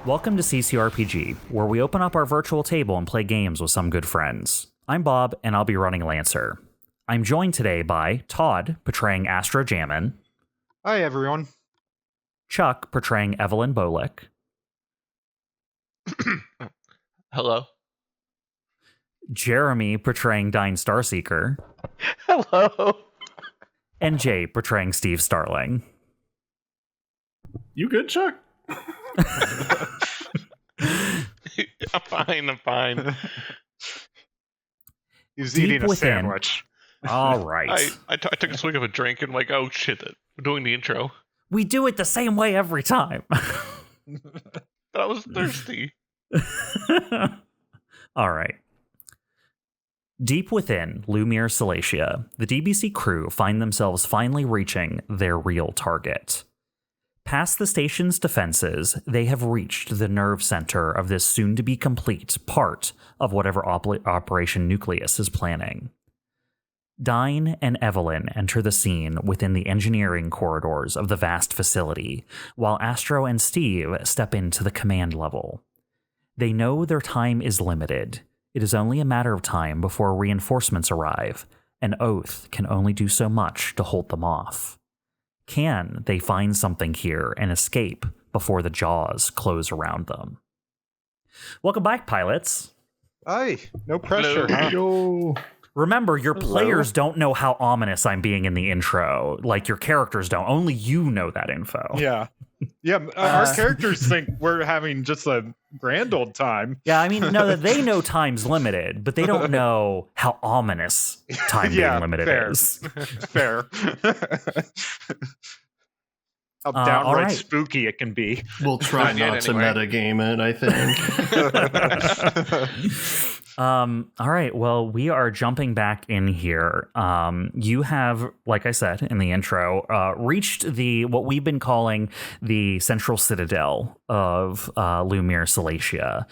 Welcome to CCRPG, where we open up our virtual table and play games with some good friends. I'm Bob, and I'll be running Lancer. I'm joined today by Todd, portraying Astro Jamin. Hi, everyone. Chuck, portraying Evelene Bolick. Hello. Jeremy, portraying Dyne Starseeker. Hello. And Jay, portraying Steve Starling. You good, Chuck? I'm fine. He's Deep eating a within. sandwich. All right. I took a swig of a drink and like, oh shit, we're doing the intro. We do it the same way every time. But I was thirsty. All right. Deep within Lumiere, Salacia, the DBC crew find themselves finally reaching their real target. Past the station's defenses, they have reached the nerve center of this soon-to-be-complete part of whatever Operation Nucleus is planning. Dyne and Evelene enter the scene within the engineering corridors of the vast facility, while Astro and Steve step into the command level. They know their time is limited. It is only a matter of time before reinforcements arrive. An oath can only do so much to hold them off. Can they find something here and escape before the jaws close around them? Welcome back, pilots. Hi, no pressure. Yo. Remember, your players don't know how ominous I'm being in the intro. Like, your characters don't. Only you know that info. Yeah. Our characters think we're having just a grand old time. Yeah, I mean, no, they know time's limited, but they don't know how ominous time being limited fair. is. Fair. How downright all right. spooky it can be. We'll try not to metagame it, I think. All right, well, we are jumping back in here. You have, like I said in the intro, reached what we've been calling the central citadel of Lumiere, Salacia,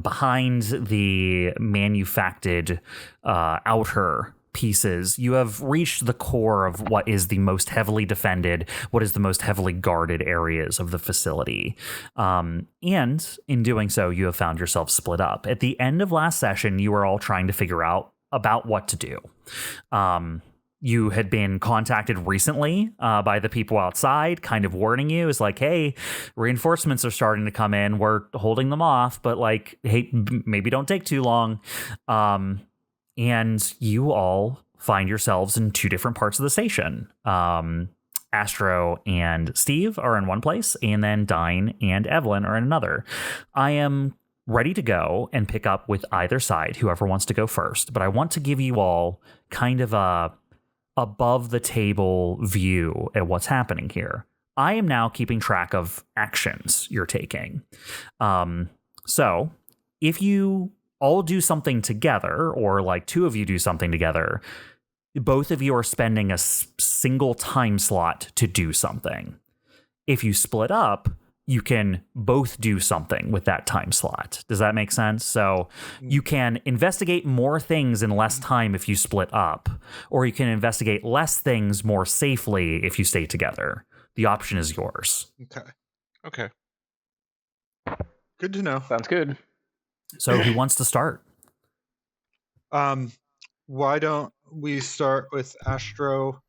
behind the manufactured outer pieces. You have reached the core of what is the most heavily defended, what is the most heavily guarded areas of the facility. And in doing so, you have found yourself split up. At the end of last session, you were all trying to figure out about what to do. You had been contacted recently by the people outside, kind of warning you, is like, hey, reinforcements are starting to come in. We're holding them off, but like, hey, maybe don't take too long. And you all find yourselves in two different parts of the station. Astro and Steve are in one place, and then Dyne and Evelene are in another. I am ready to go and pick up with either side, whoever wants to go first. But I want to give you all kind of a above-the-table view at what's happening here. I am now keeping track of actions you're taking. So if you all do something together, or like two of you do something together, both of you are spending a single time slot to do something. If you split up, you can both do something with that time slot. Does that make sense? So you can investigate more things in less time if you split up, or you can investigate less things more safely if you stay together. The option is yours. Okay. Good to know. Sounds good. So who wants to start? Why don't we start with Astro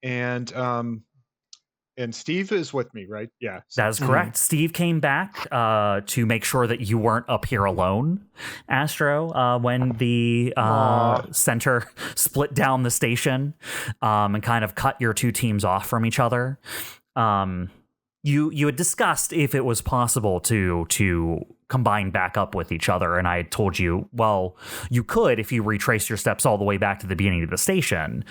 and Steve is with me, right? Yeah. That is correct. Steve came back to make sure that you weren't up here alone, Astro, when the center split down the station and kind of cut your two teams off from each other. You had discussed if it was possible to combine back up with each other, and I had told you, well, you could if you retrace your steps all the way back to the beginning of the station,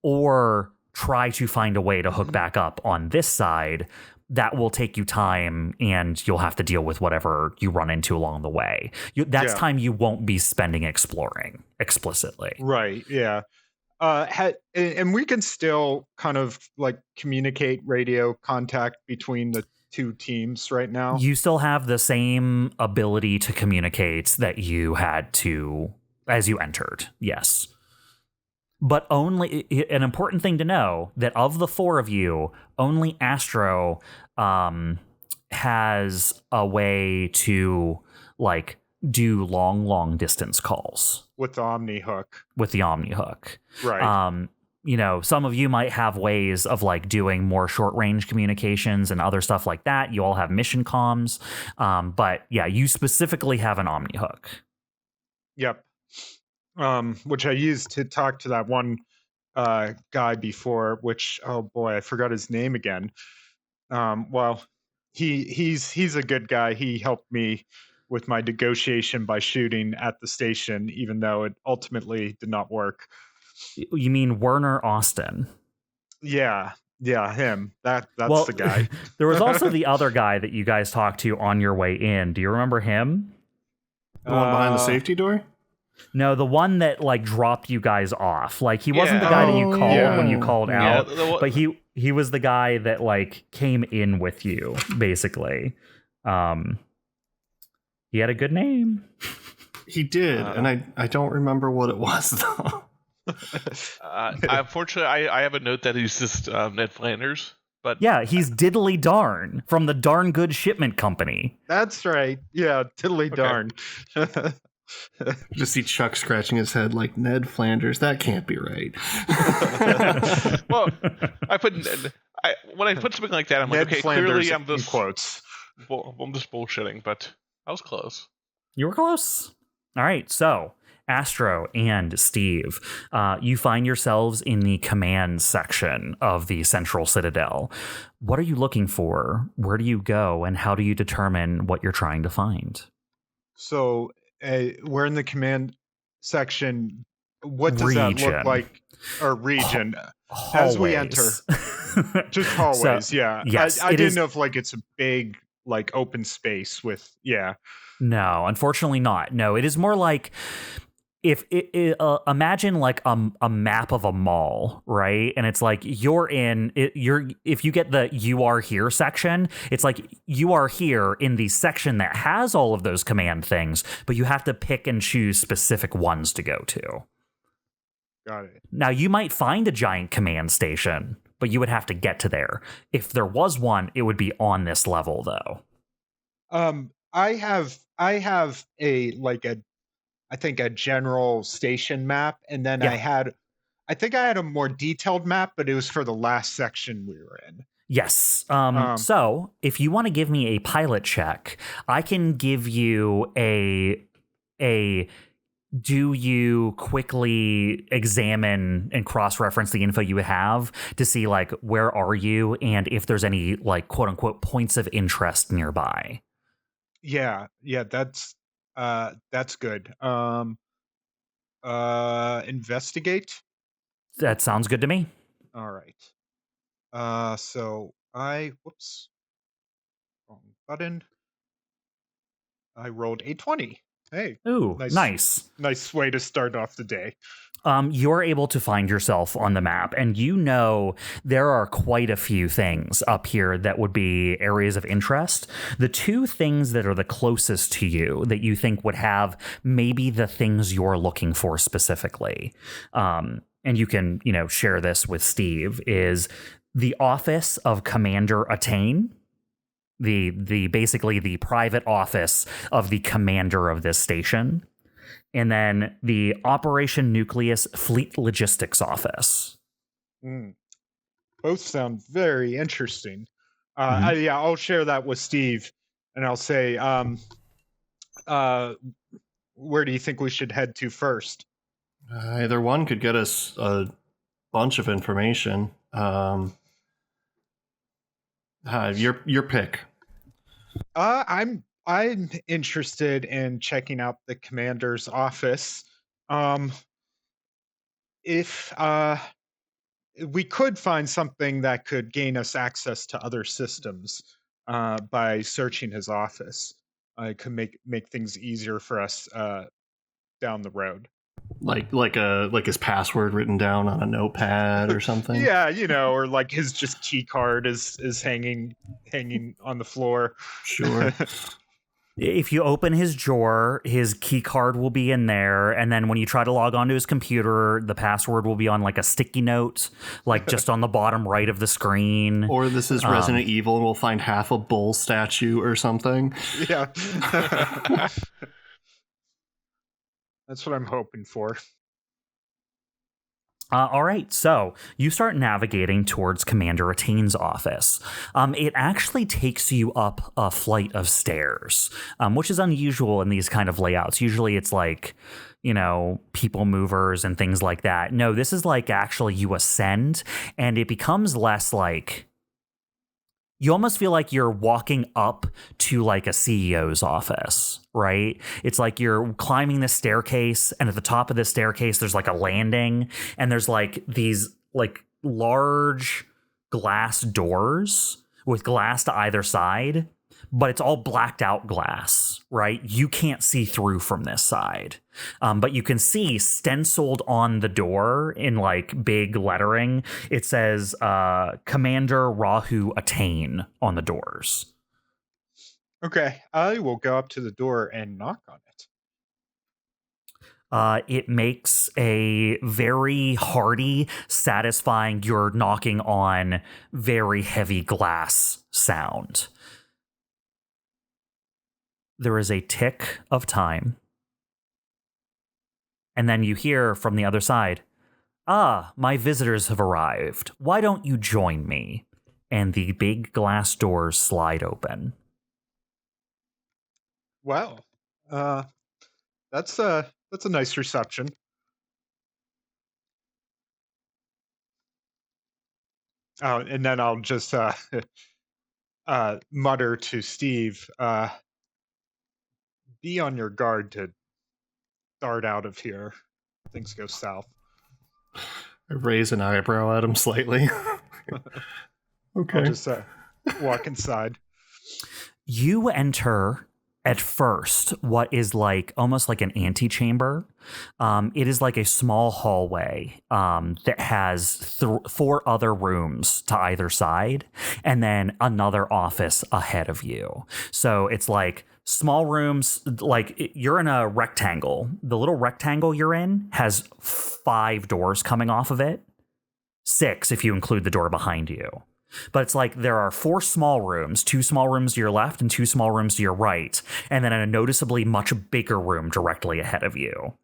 or try to find a way to hook back up on this side. That will take you time, and you'll have to deal with whatever you run into along the way. That's time you won't be spending exploring explicitly. Right, yeah. And we can still kind of like communicate radio contact between the two teams right now. You still have the same ability to communicate that you had to as you entered, yes. But only an important thing to know that of the four of you, only Astro has a way to like do long distance calls with the Omni hook. with the Omni hook. Right. Some of you might have ways of like doing more short range communications and other stuff like that. You all have mission comms. But yeah, you specifically have an Omni hook. Yep. Which I used to talk to that one guy before, which, oh boy, I forgot his name again. Well, he's a good guy. He helped me with my negotiation by shooting at the station, even though it ultimately did not work. You mean Werner Austin? Yeah, him. That's the guy. There was also the other guy that you guys talked to on your way in. Do you remember him? The one behind the safety door? No, the one that like dropped you guys off. Like he wasn't the guy that you called when you called out, but he was the guy that like came in with you, basically. He had a good name. He did, and I don't remember what it was though. Unfortunately, I have a note that he's just Ned Flanders. But yeah, he's Diddly Darn from the Darn Good Shipment Company. That's right. Yeah, Diddly Darn. Just see Chuck scratching his head like Ned Flanders. That can't be right. Well, when I put something like that, I'm Ned like, okay, Flanders clearly I'm in just quotes. I'm just bullshitting, but I was close. You were close. All right, so Astro and Steve, you find yourselves in the command section of the Central Citadel. What are you looking for? Where do you go? And how do you determine what you're trying to find? So we're in the command section. What does that look like? Or region? As we enter. Just hallways, So, yeah. yes, I didn't know if like it's a big like open space with, yeah. No, unfortunately not. No, it is more like if imagine like a map of a mall, right? And it's like if you get the "you are here" section, it's like you are here in the section that has all of those command things, but you have to pick and choose specific ones to go to. Got it. Now you might find a giant command station, but you would have to get to there. If there was one, it would be on this level though. I have I think a general station map, and then Yeah. I think I had a more detailed map, but it was for the last section we were in. Yes. So if you want to give me a pilot check, I can give you a do you quickly examine and cross-reference the info you have to see like where are you and if there's any like quote unquote points of interest nearby. Yeah, that's good. Investigate. That sounds good to me. All right. So whoops, wrong button. I rolled a 20. Hey. Ooh, nice. Nice way to start off the day. You're able to find yourself on the map, and you know there are quite a few things up here that would be areas of interest. The two things that are the closest to you that you think would have maybe the things you're looking for specifically, and you can, share this with Steve, is the office of Commander Attain. The basically the private office of the commander of this station, and then the Operation Nucleus Fleet Logistics Office. Both sound very interesting. I'll share that with Steve, and I'll say, where do you think we should head to first? Either one could get us a bunch of information. Your pick. I'm interested in checking out the commander's office. If we could find something that could gain us access to other systems by searching his office, it could make things easier for us down the road. Like his password written down on a notepad or something. Yeah, or like his just key card is hanging on the floor. Sure. If you open his drawer, his key card will be in there, and then when you try to log onto his computer, the password will be on like a sticky note, like just on the bottom right of the screen. Or this is Resident Evil, and we'll find half a bull statue or something. Yeah. That's what I'm hoping for. All right, so you start navigating towards Commander Attain's office. It actually takes you up a flight of stairs, which is unusual in these kind of layouts. Usually it's like, you know, people movers and things like that. No, this is like actually you ascend, and it becomes less like... You almost feel like you're walking up to like a CEO's office, right? It's like you're climbing the staircase, and at the top of the staircase, there's like a landing, and there's like these like large glass doors with glass to either side, but it's all blacked out glass, right? You can't see through from this side. But you can see stenciled on the door in like big lettering, it says Commander Rahu Attain on the doors. Okay, I will go up to the door and knock on it. It makes a very hearty, satisfying, you're knocking on very heavy glass sound. There is a tick of time. And then you hear from the other side, "Ah, my visitors have arrived. Why don't you join me?" And the big glass doors slide open. Wow. That's a nice reception. Oh, and then I'll just mutter to Steve, be on your guard to dart out of here. Things go south. I raise an eyebrow at him slightly. Okay. I'll just walk inside. You enter at first what is like almost like an antechamber. It is like a small hallway that has 4 other rooms to either side, and then another office ahead of you. So it's like small rooms, like you're in a rectangle. The little rectangle you're in has 5 doors coming off of it. 6 if you include the door behind you. But it's like there are 4 small rooms, 2 small rooms to your left and 2 small rooms to your right, and then a noticeably much bigger room directly ahead of you.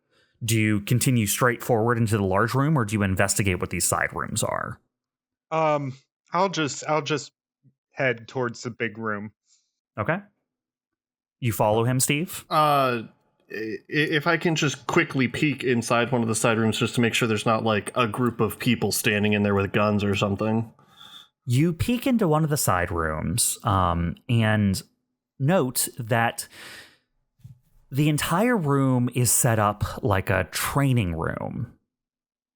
Do you continue straight forward into the large room, or do you investigate what these side rooms are? I'll just head towards the big room. Okay. You follow him, Steve? If I can just quickly peek inside one of the side rooms just to make sure there's not like a group of people standing in there with guns or something. You peek into one of the side rooms and note that the entire room is set up like a training room,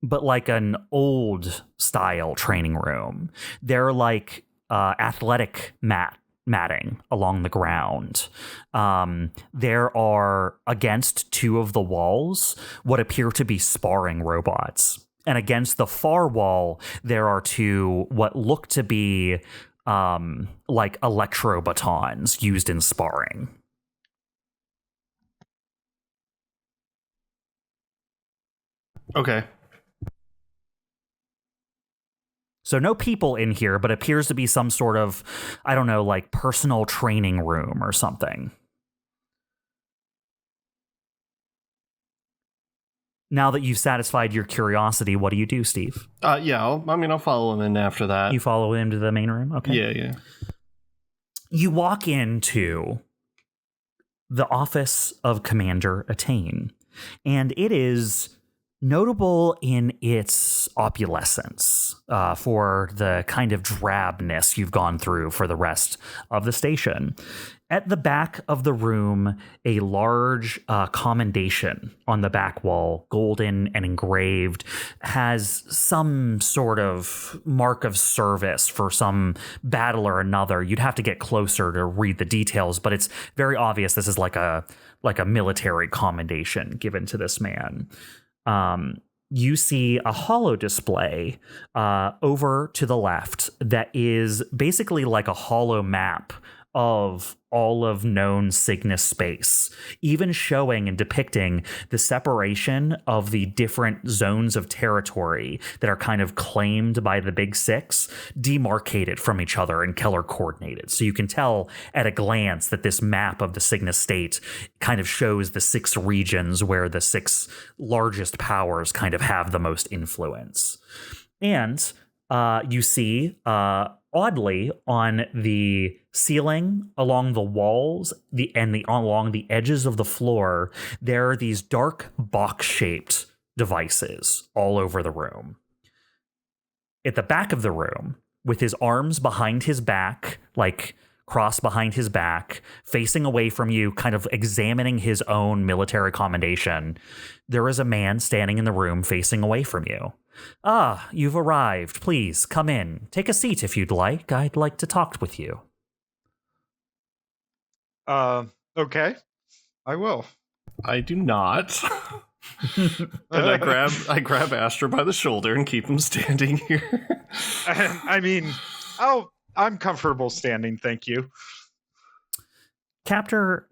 but like an old style training room. They're like athletic matting along the ground. There are against 2 of the walls what appear to be sparring robots. And against the far wall, there are 2 what look to be like electro batons used in sparring. Okay. So no people in here, but appears to be some sort of, I don't know, like personal training room or something. Now that you've satisfied your curiosity, what do you do, Steve? Yeah, I'll follow him in after that. You follow him to the main room? Okay. Yeah. You walk into the office of Commander Attain, and it is notable in its opulence for the kind of drabness you've gone through for the rest of the station. At the back of the room, a large commendation on the back wall, golden and engraved, has some sort of mark of service for some battle or another. You'd have to get closer to read the details, but it's very obvious this is like a military commendation given to this man. You see a holo display over to the left that is basically like a holo map of all of known Cygnus space, even showing and depicting the separation of the different zones of territory that are kind of claimed by the Big Six, demarcated from each other and color coordinated. So you can tell at a glance that this map of the Cygnus state kind of shows the 6 regions where the 6 largest powers kind of have the most influence. And you see, oddly, on the ceiling, along the walls, along the edges of the floor, there are these dark box-shaped devices all over the room. At the back of the room, with his arms behind his back, like crossed behind his back, facing away from you, kind of examining his own military commendation, there is a man standing in the room facing away from you. Ah, you've arrived. Please, come in. Take a seat if you'd like. I'd like to talk with you. Okay. I will. I do not. And I grab Astro by the shoulder and keep him standing here. I mean, I'm comfortable standing, thank you. Commander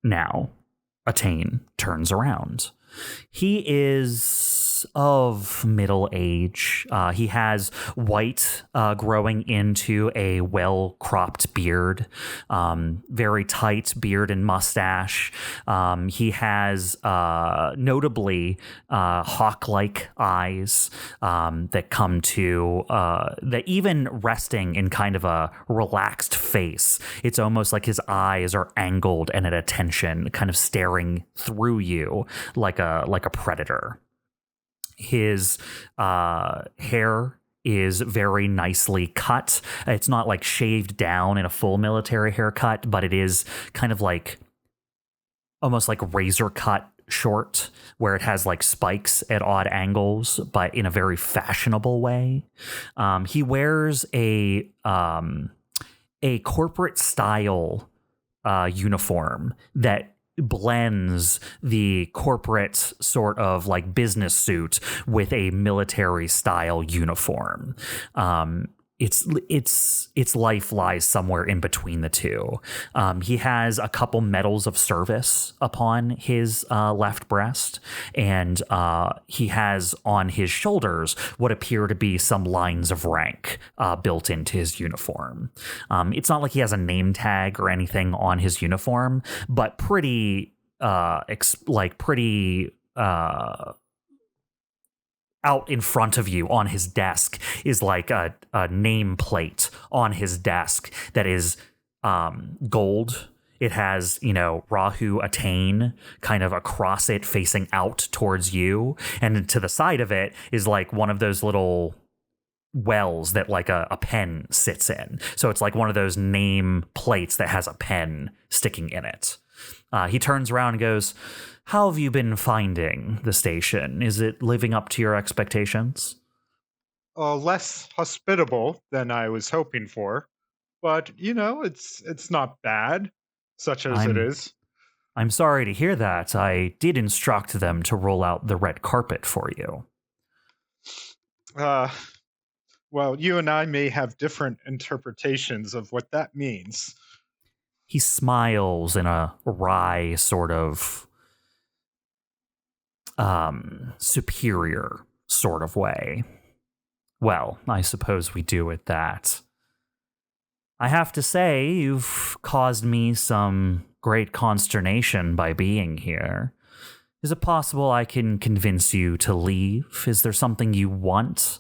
now, Attain, turns around. He is of middle age. He has white growing into a well-cropped beard, very tight beard and mustache. He has notably hawk-like eyes that come to, that even resting in kind of a relaxed face, it's almost like his eyes are angled and at attention, kind of staring through you like a predator. His hair is very nicely cut. It's not like shaved down in a full military haircut, but it is kind of like almost like razor cut short, where it has like spikes at odd angles, but in a very fashionable way. He wears a corporate style uniform that blends the corporate sort of like business suit with a military style uniform. Its life lies somewhere in between the two. He has a couple medals of service upon his left breast, and he has on his shoulders what appear to be some lines of rank built into his uniform. It's not like he has a name tag or anything on his uniform, but pretty out in front of you on his desk is like a nameplate on his desk that is gold. It has, Rahu Attain kind of across it facing out towards you. And to the side of it is like one of those little wells that like a pen sits in. So it's like one of those name plates that has a pen sticking in it. He turns around and goes, "How have you been finding the station? Is it living up to your expectations?" Less hospitable than I was hoping for, but it's not bad, such as it is. I'm sorry to hear that. I did instruct them to roll out the red carpet for you. Well, you and I may have different interpretations of what that means. He smiles in a wry sort of superior sort of way. Well, I suppose we do at that. I have to say, you've caused me some great consternation by being here. Is it possible I can convince you to leave? Is there something you want?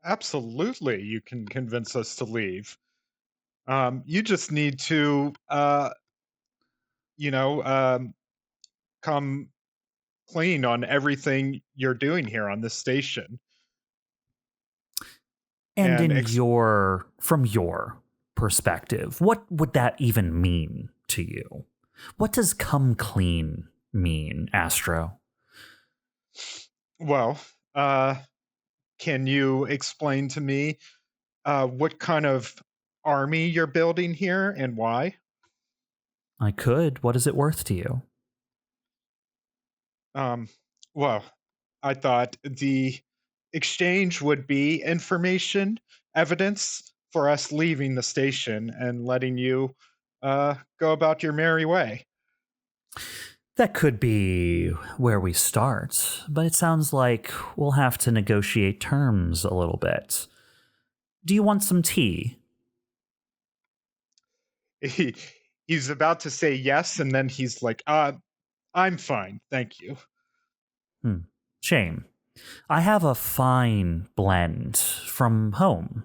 Absolutely, you can convince us to leave. You just need to, come clean on everything you're doing here on this station. And from your perspective, what would that even mean to you? What does come clean mean, Astro? Well, can you explain to me what kind of army you're building here and why? I could. What is it worth to you? Well, I thought the exchange would be information, evidence for us leaving the station and letting you go about your merry way. That could be where we start, but it sounds like we'll have to negotiate terms a little bit. Do you want some tea? He's about to say yes, and then he's like, I'm fine, thank you. Shame. I have a fine blend from home.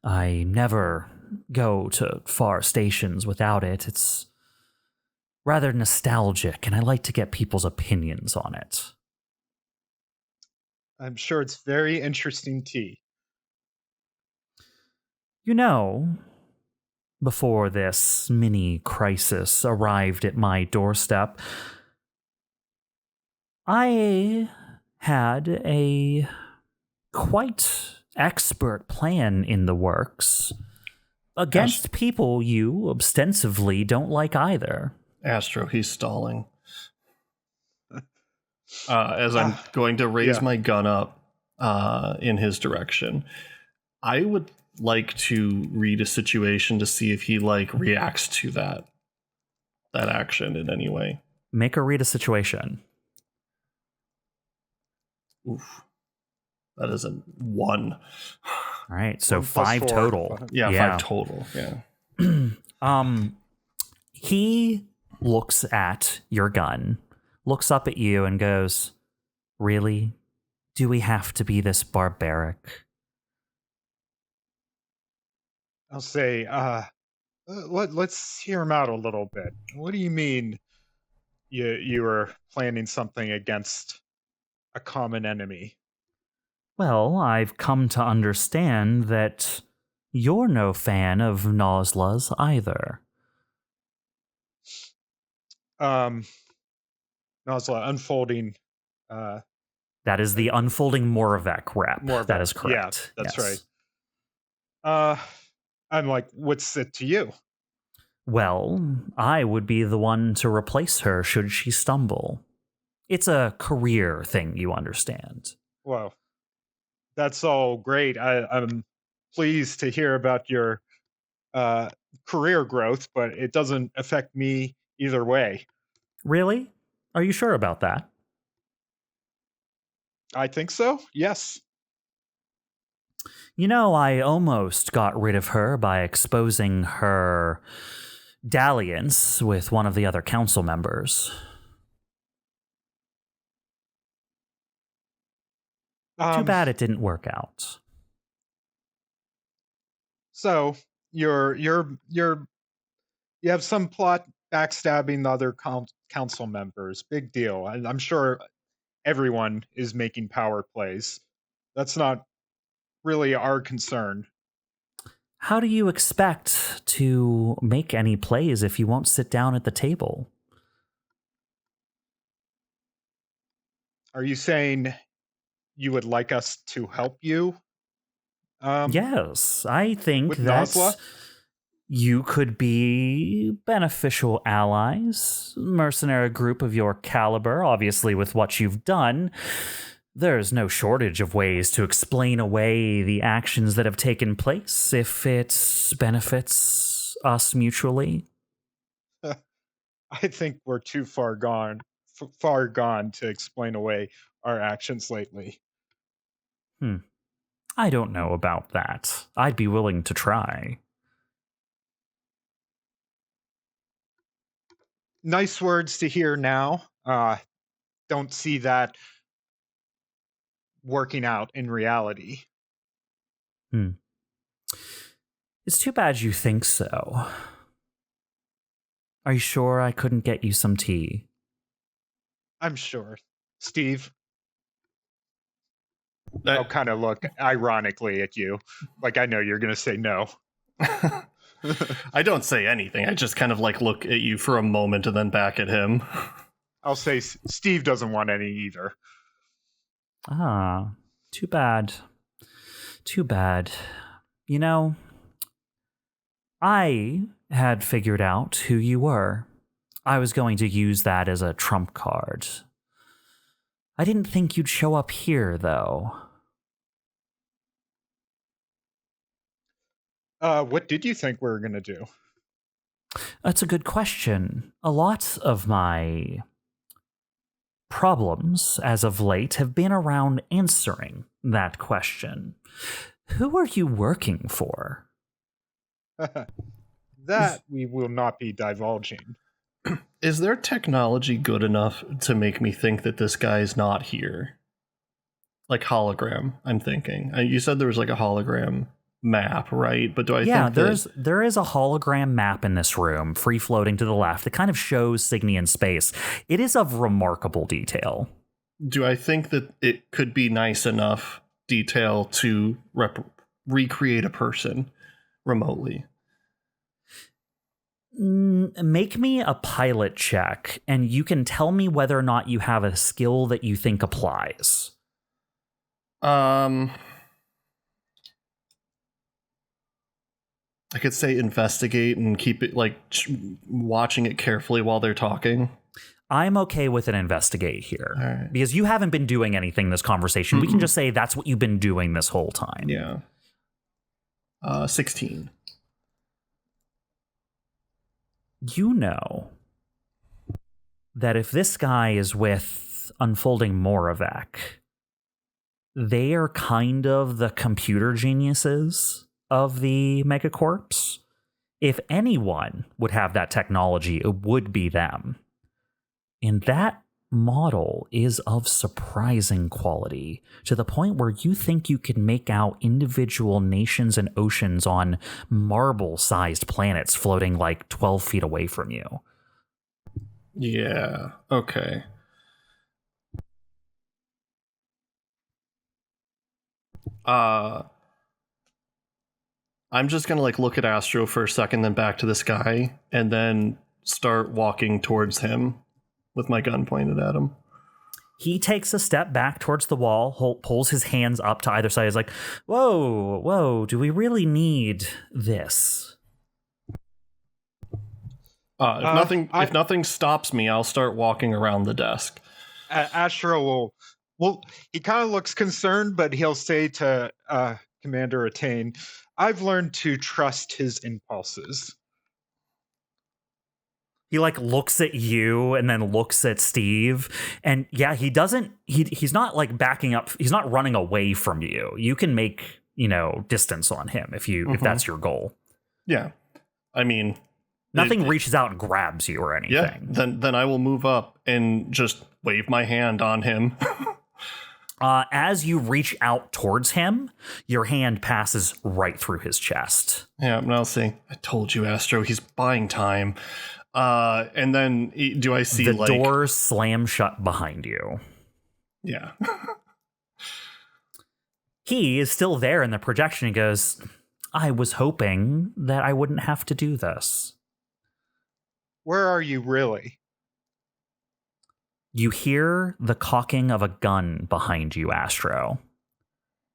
I never go to far stations without it. It's rather nostalgic, and I like to get people's opinions on it. I'm sure it's very interesting tea. You know, before this mini crisis arrived at my doorstep, I had a quite expert plan in the works against people you ostensibly don't like either. Astro, he's stalling. As I'm going to raise my gun up in his direction, I would like to read a situation to see if he reacts to that action in any way. Make her read a situation. Oof. That is a 1. All right, so 5 4. total. Yeah, 5 total. Yeah. He looks at your gun, looks up at you, and goes, "Really? Do we have to be this barbaric?" I'll say, let's hear him out a little bit. What do you mean you were planning something against a common enemy? Well, I've come to understand that you're no fan of Nosla's either. Nosla unfolding. That is the unfolding Moravec rep. That is correct. Yeah, that's right. I'm like, what's it to you? Well, I would be the one to replace her should she stumble. It's a career thing, you understand. Well, that's all great. I'm pleased to hear about your career growth, but it doesn't affect me either way. Really? Are you sure about that? I think so, yes. You know, I almost got rid of her by exposing her dalliance with one of the other council members. Too bad it didn't work out. So you have some plot backstabbing the other council members. Big deal. I'm sure everyone is making power plays. That's not really our concern. How do you expect to make any plays if you won't sit down at the table? Are you saying you would like us to help you? Yes, I think that Nosla? you could be beneficial allies, mercenary group of your caliber, obviously with what you've done. There's no shortage of ways to explain away the actions that have taken place if it benefits us mutually. I think we're too far gone to explain away our actions lately. I don't know about that. I'd be willing to try. Nice words to hear now. Don't see that working out in reality. It's too bad you think so. Are you sure I couldn't get you some tea? I'm sure. Steve? I'll kind of look ironically at you. Like I know you're going to say no. I don't say anything. I just kind of look at you for a moment and then back at him. I'll say Steve doesn't want any either. Ah, too bad. Too bad. You know, I had figured out who you were. I was going to use that as a trump card. I didn't think you'd show up here, though. What did you think we were going to do? That's a good question. A lot of my problems as of late have been around answering that question. Who are you working for? That we will not be divulging. Is their technology good enough to make me think that this guy's not here? Like hologram, I'm thinking. You said there was like a hologram map, right? But do I think there is a hologram map in this room, free floating to the left. It kind of shows Signian space. It is of remarkable detail. Do I think that it could be nice enough detail to recreate a person remotely? Make me a pilot check, and you can tell me whether or not you have a skill that you think applies. I could say investigate and keep it like watching it carefully while they're talking. I'm okay with an investigate here. Right. Because you haven't been doing anything this conversation. We can just say that's what you've been doing this whole time. Yeah. 16. You know that if this guy is with Unfolding Moravec, they are kind of the computer geniuses of the megacorps. If anyone would have that technology, it would be them. And that model is of surprising quality, to the point where you think you can make out individual nations and oceans on marble-sized planets floating like 12 feet away from you. Yeah, okay. I'm just gonna like look at Astro for a second, then back to this guy, and then start walking towards him with my gun pointed at him. He takes a step back towards the wall, pulls his hands up to either side. He's like, whoa, do we really need this? If nothing stops me, I'll start walking around the desk. Astro will he kind of looks concerned, but he'll say to Commander Attain, I've learned to trust his impulses. He like looks at you and then looks at Steve, and yeah, he's not like backing up. He's not running away from you. You can make, distance on him if that's your goal. Yeah. I mean, nothing reaches out and grabs you or anything. Yeah, then I will move up and just wave my hand on him. As you reach out towards him, your hand passes right through his chest. Yeah, and I'll say, I told you, Astro, he's buying time. And then do I see the doors slam shut behind you? Yeah. He is still there in the projection and goes, I was hoping that I wouldn't have to do this. Where are you really? You hear the cocking of a gun behind you, Astro.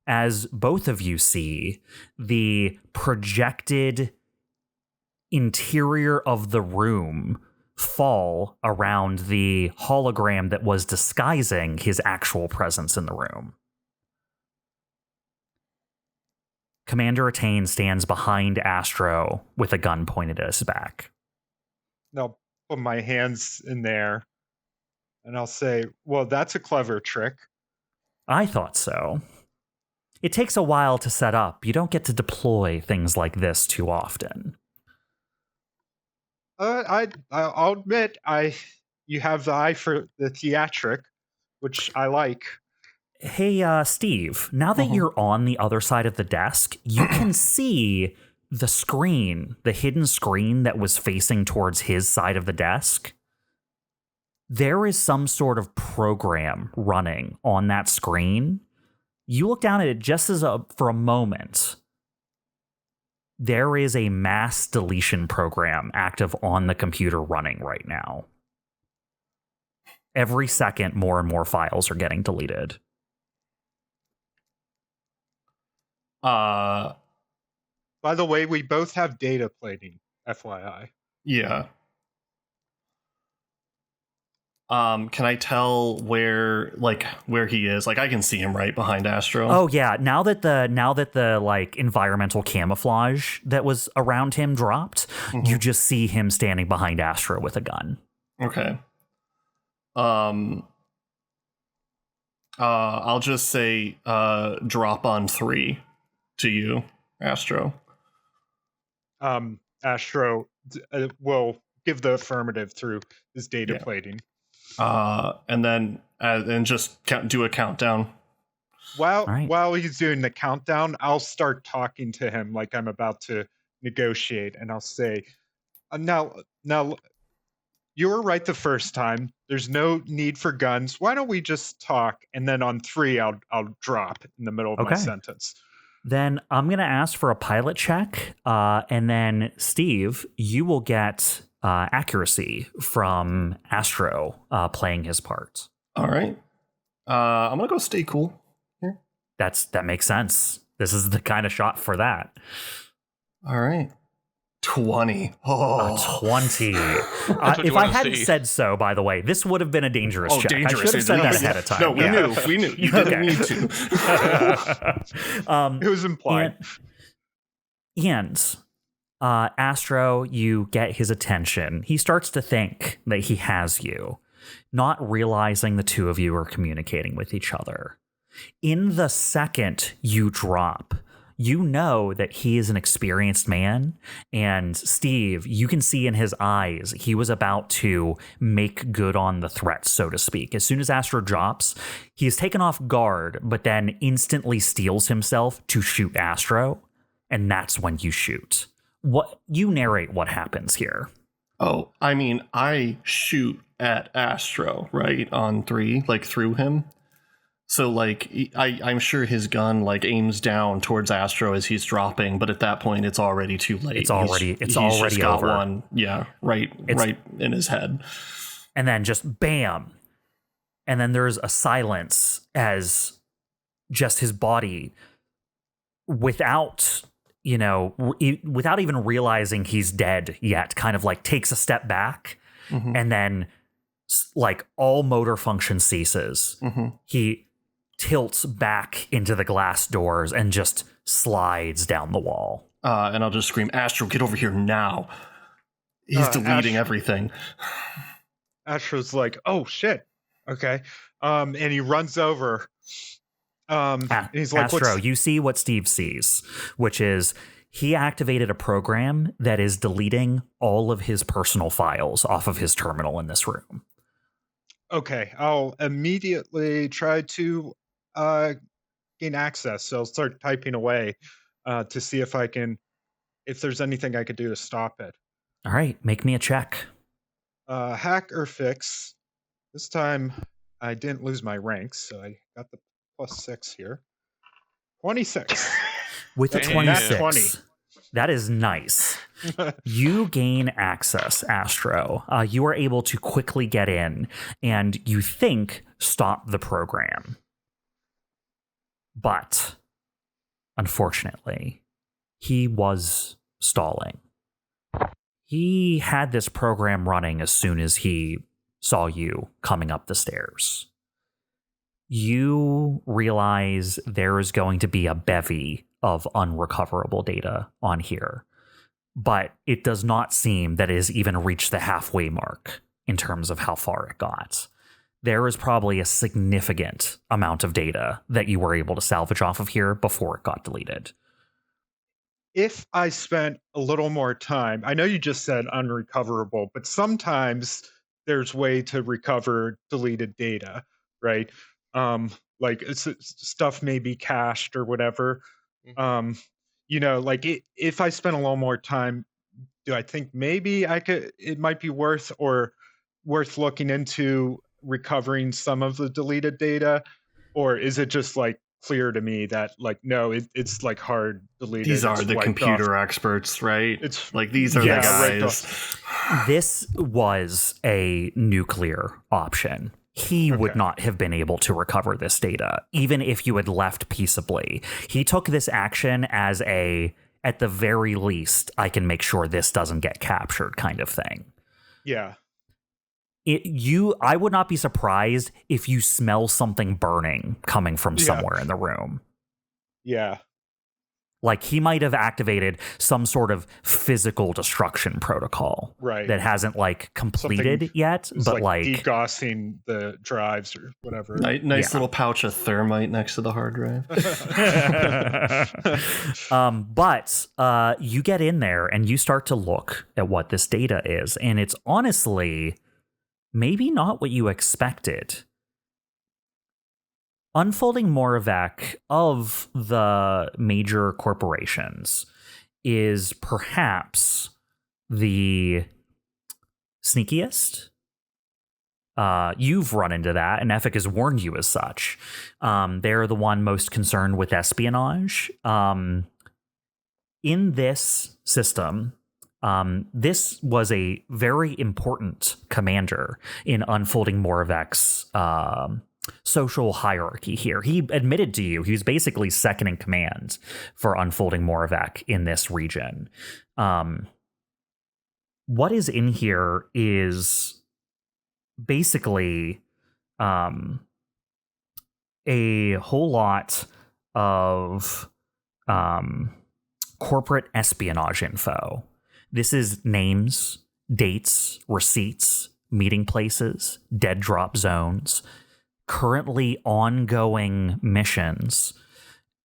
As both of you see the projected interior of the room fall around the hologram that was disguising his actual presence in the room. Commander Attain stands behind Astro with a gun pointed at his back. I'll put my hands in there and I'll say, well, that's a clever trick. I thought so. It takes a while to set up. You don't get to deploy things like this too often. I'll admit, you have the eye for the theatric, which I like. Hey, Steve, now that you're on the other side of the desk, you can see the screen, the hidden screen that was facing towards his side of the desk. There is some sort of program running on that screen. You look down at it just for a moment. There is a mass deletion program active on the computer running right now. Every second, more and more files are getting deleted. By the way, we both have data plating, FYI. Yeah. Can I tell where he is? Like, I can see him right behind Astro. Oh yeah, now that the like environmental camouflage that was around him dropped, you just see him standing behind Astro with a gun. Okay. I'll just say drop on 3 to you, Astro. Astro will give the affirmative through his data plating. And then and just do a countdown. While he's doing the countdown, I'll start talking to him like I'm about to negotiate, and I'll say, now, you were right the first time. There's no need for guns. Why don't we just talk? And then on 3, I'll drop in the middle of my sentence. Then I'm going to ask for a pilot check, and then Steve, you will get accuracy from Astro playing his part. All right. I'm going to go stay cool here. That makes sense. This is the kind of shot for that. All right. 20. Oh, 20. If I hadn't said so, by the way, this would have been a dangerous check. Dangerous. I should have said that ahead of time. No, we knew. You didn't need to. It was implied. And Astro, you get his attention. He starts to think that he has you, not realizing the two of you are communicating with each other. In the second you drop, you know that he is an experienced man, and Steve, you can see in his eyes, he was about to make good on the threat, so to speak. As soon as Astro drops, he is taken off guard, but then instantly steels himself to shoot Astro, and that's when you shoot. You narrate what happens here. Oh, I mean, I shoot at Astro, right, on 3, like through him. So, like, I'm sure his gun, like, aims down towards Astro as he's dropping, but at that point, it's already too late. It's already just got over. One, right in his head. And then just bam. And then there's a silence as just his body, without even realizing he's dead yet, kind of, like, takes a step back, and then, like, all motor function ceases. He tilts back into the glass doors and just slides down the wall. And I'll just scream, Astro, get over here now. He's deleting everything. Astro's like, oh, shit. Okay. And he runs over. And he's like, Astro, you see what Steve sees, which is he activated a program that is deleting all of his personal files off of his terminal in this room. Okay, I'll immediately try to gain access. So I'll start typing away to see if there's anything I could do to stop it. All right, make me a check. Hack or fix. This time I didn't lose my ranks, so I got the +6 here. 26. With a 26. 20. That is nice. You gain access, Astro. You are able to quickly get in, and you think stop the program. But, unfortunately, he was stalling. He had this program running as soon as he saw you coming up the stairs. You realize there is going to be a bevy of unrecoverable data on here, but it does not seem that it has even reached the halfway mark in terms of how far it got. There is probably a significant amount of data that you were able to salvage off of here before it got deleted. If I spent a little more time, I know you just said unrecoverable, but sometimes there's way to recover deleted data, right? Like stuff may be cached or whatever. Like if I spent a little more time, do I think maybe it might be worth looking into recovering some of the deleted data? Or is it just like clear to me that like, no, it's like hard deleted? These are the computer experts, right? It's like, these are the guys. This was a nuclear option. He would not have been able to recover this data, even if you had left peaceably. He took this action as at the very least, I can make sure this doesn't get captured kind of thing. Yeah. I would not be surprised if you smell something burning coming from somewhere in the room. Yeah. Like he might have activated some sort of physical destruction protocol that hasn't like completed yet, but like degaussing the drives or whatever. Nice little pouch of thermite next to the hard drive. But you get in there and you start to look at what this data is, and it's honestly maybe not what you expected. Unfolding Moravec of the major corporations is perhaps the sneakiest. You've run into that, and Ethic has warned you as such. They're the one most concerned with espionage. In this system, this was a very important commander in Unfolding Moravec's social hierarchy here. He admitted to you he was basically second in command for Unfolding Moravec in this region. What is in here is basically a whole lot of corporate espionage info. This is names, dates, receipts, meeting places, dead drop zones, currently ongoing missions,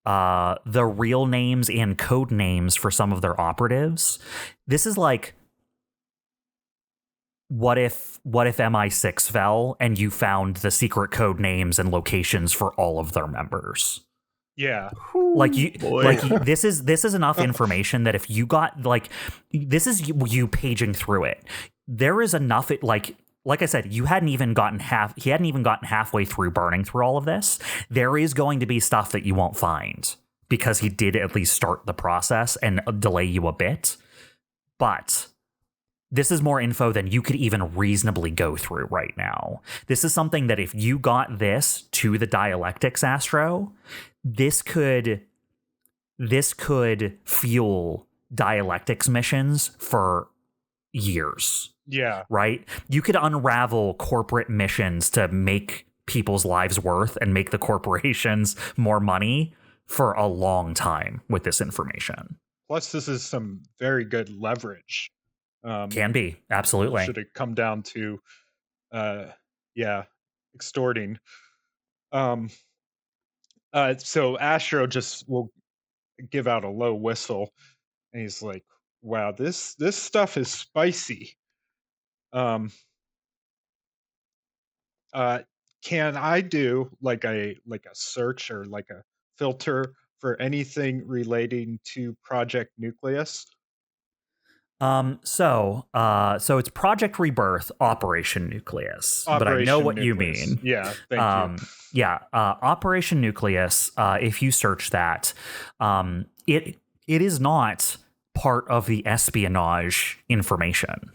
the real names and code names for some of their operatives. This is like, what if MI6 fell and you found the secret code names and locations for all of their members? Yeah. This is enough information that if you got this is you paging through it. There is enough like I said, he hadn't even gotten halfway through burning through all of this. There is going to be stuff that you won't find because he did at least start the process and delay you a bit. But this is more info than you could even reasonably go through right now. This is something that if you got this to the dialectics, Astro, this could fuel dialectics missions for years. Yeah. Right? You could unravel corporate missions to make people's lives worth and make the corporations more money for a long time with this information. Plus, this is some very good leverage. Can be. Absolutely. Should it come down to, extorting. So Astro just will give out a low whistle, and he's like, "Wow, this stuff is spicy." Can I do like a search or like a filter for anything relating to Project Nucleus? So it's Project Rebirth, Operation Nucleus, but I know what Nucleus. You mean. Yeah, thank you. Operation Nucleus. If you search that, it is not part of the espionage information.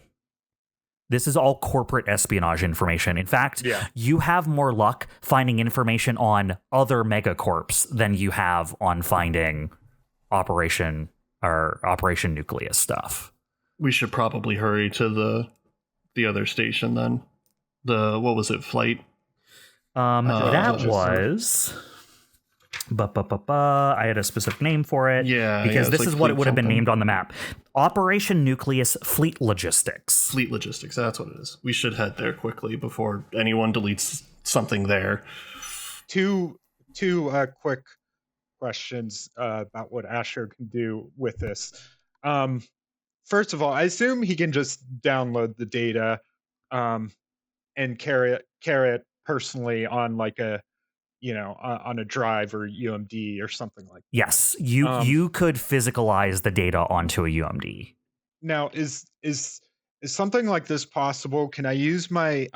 This is all corporate espionage information. In fact, you have more luck finding information on other megacorps than you have on finding Operation Nucleus stuff. We should probably hurry to the other station then. What was it? Flight? That was... I had a specific name for it. Yeah. Because this like is what it would have been something. named on the map. Operation Nucleus Fleet Logistics. Fleet Logistics, that's what it is. We should head there quickly before anyone deletes something there. Two quick questions about what Astro can do with this. First of all, I assume he can just download the data and carry it personally on like a on a drive or UMD or something like that. Yes, you could physicalize the data onto a UMD. Now, is something like this possible? Can I use my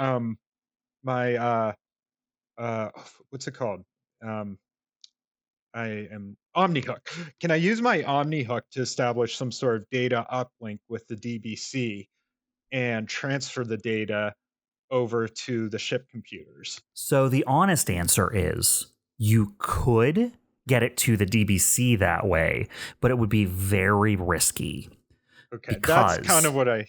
what's it called? I am OmniHook. Can I use my OmniHook to establish some sort of data uplink with the DBC and transfer the data over to the ship computers? So the honest answer is you could get it to the DBC that way, but it would be very risky. Okay, that's kind of what go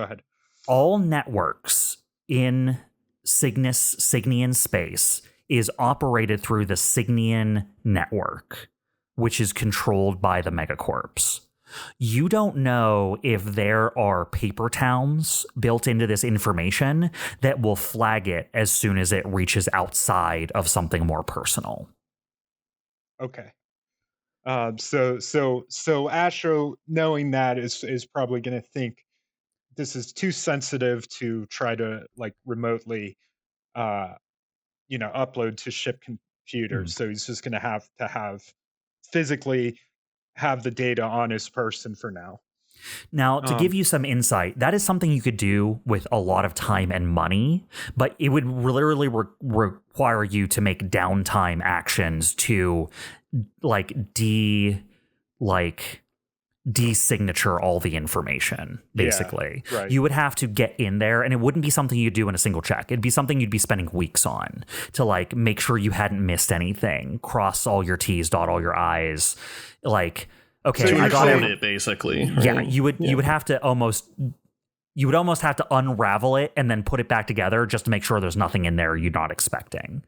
ahead. All networks in Cygnian space is operated through the Cygnian network, which is controlled by the megacorps. You don't know if there are paper towns built into this information that will flag it as soon as it reaches outside of something more personal. Okay. So Astro, knowing that, is probably going to think this is too sensitive to try to like remotely, upload to ship computers. So he's just going to have physically have the data on his person for now. Now, to give you some insight, that is something you could do with a lot of time and money, but it would literally require you to make downtime actions to designature all the information, basically. Yeah, right. You would have to get in there, and it wouldn't be something you'd do in a single check. It'd be something you'd be spending weeks on to like make sure you hadn't missed anything, cross all your T's, dot all your I's, like, okay, So I got it basically. Right? Yeah, you would have to almost have to unravel it and then put it back together just to make sure there's nothing in there you're not expecting.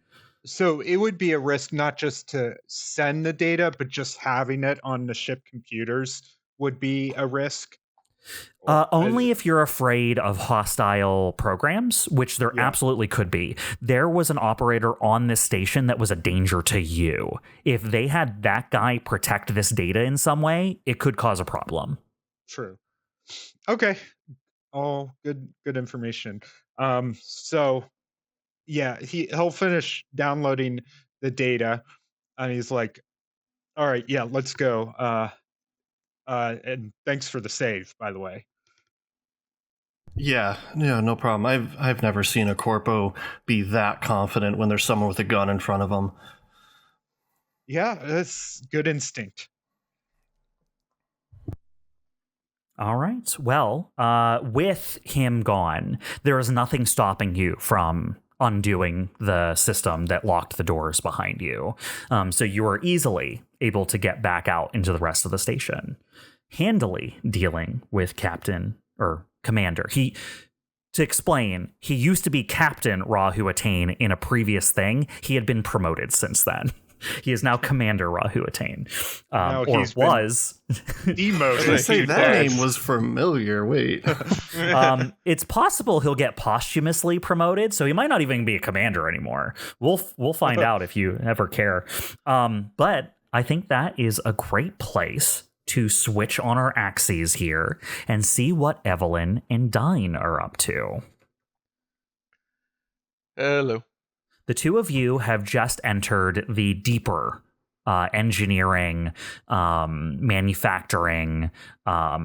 So it would be a risk not just to send the data, but just having it on the ship computers would be a risk. Only if you're afraid of hostile programs, which there absolutely could be. There was an operator on this station that was a danger to you. If they had that guy protect this data in some way, it could cause a problem. True. Okay. All good information. So yeah, he'll finish downloading the data and he's like, all right, yeah, let's go. And thanks for the save, by the way. Yeah, no problem. I've never seen a corpo be that confident when there's someone with a gun in front of them. Yeah, that's good instinct. All right. Well, with him gone, there is nothing stopping you from undoing the system that locked the doors behind you. So you are easily able to get back out into the rest of the station, handily dealing with Commander. To explain, he used to be Captain Rahu Attain in a previous thing. He had been promoted since then. He is now Commander Rahu Attain. Was demoted. I say that name was familiar. Wait. It's possible he'll get posthumously promoted, so he might not even be a commander anymore. We'll find out if you ever care. But I think that is a great place to switch on our axes here and see what Evelene and Dyne are up to. Hello. The two of you have just entered the deeper engineering, manufacturing,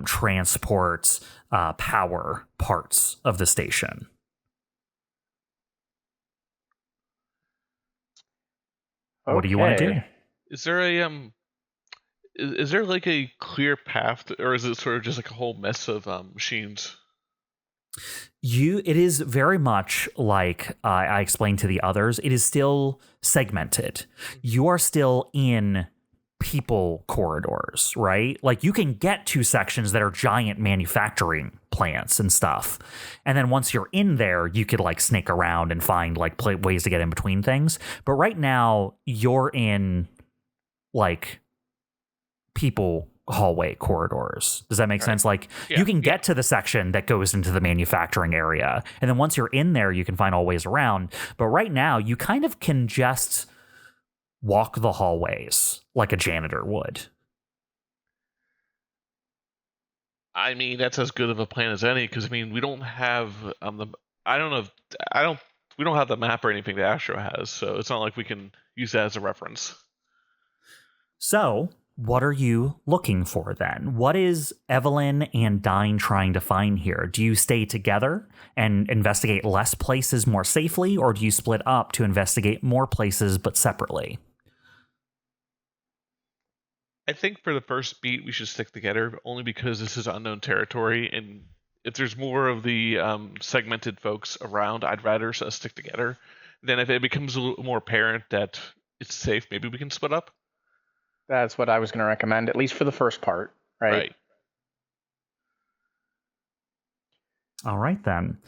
transport, power parts of the station. Okay. What do you want to do? Is there a is there like a clear path, or is it sort of just like a whole mess of machines? It is very much like I explained to the others. It is still segmented. You are still in people corridors, right? Like you can get to sections that are giant manufacturing plants and stuff. And then once you're in there, you could like snake around and find like ways to get in between things. But right now you're in like people hallway corridors. Does that make sense? Like you can get to the section that goes into the manufacturing area. And then once you're in there, you can find all ways around. But right now you kind of can just walk the hallways like a janitor would. I mean, that's as good of a plan as any, because I mean, we don't have we don't have the map or anything that Astro has, so it's not like we can use that as a reference. So what are you looking for then? What is Evelene and Dyne trying to find here? Do you stay together and investigate less places more safely, or do you split up to investigate more places but separately? I think for the first beat, we should stick together, only because this is unknown territory, and if there's more of the segmented folks around, I'd rather us stick together. Then if it becomes a little more apparent that it's safe, maybe we can split up. That's what I was going to recommend, at least for the first part, right? All right, then.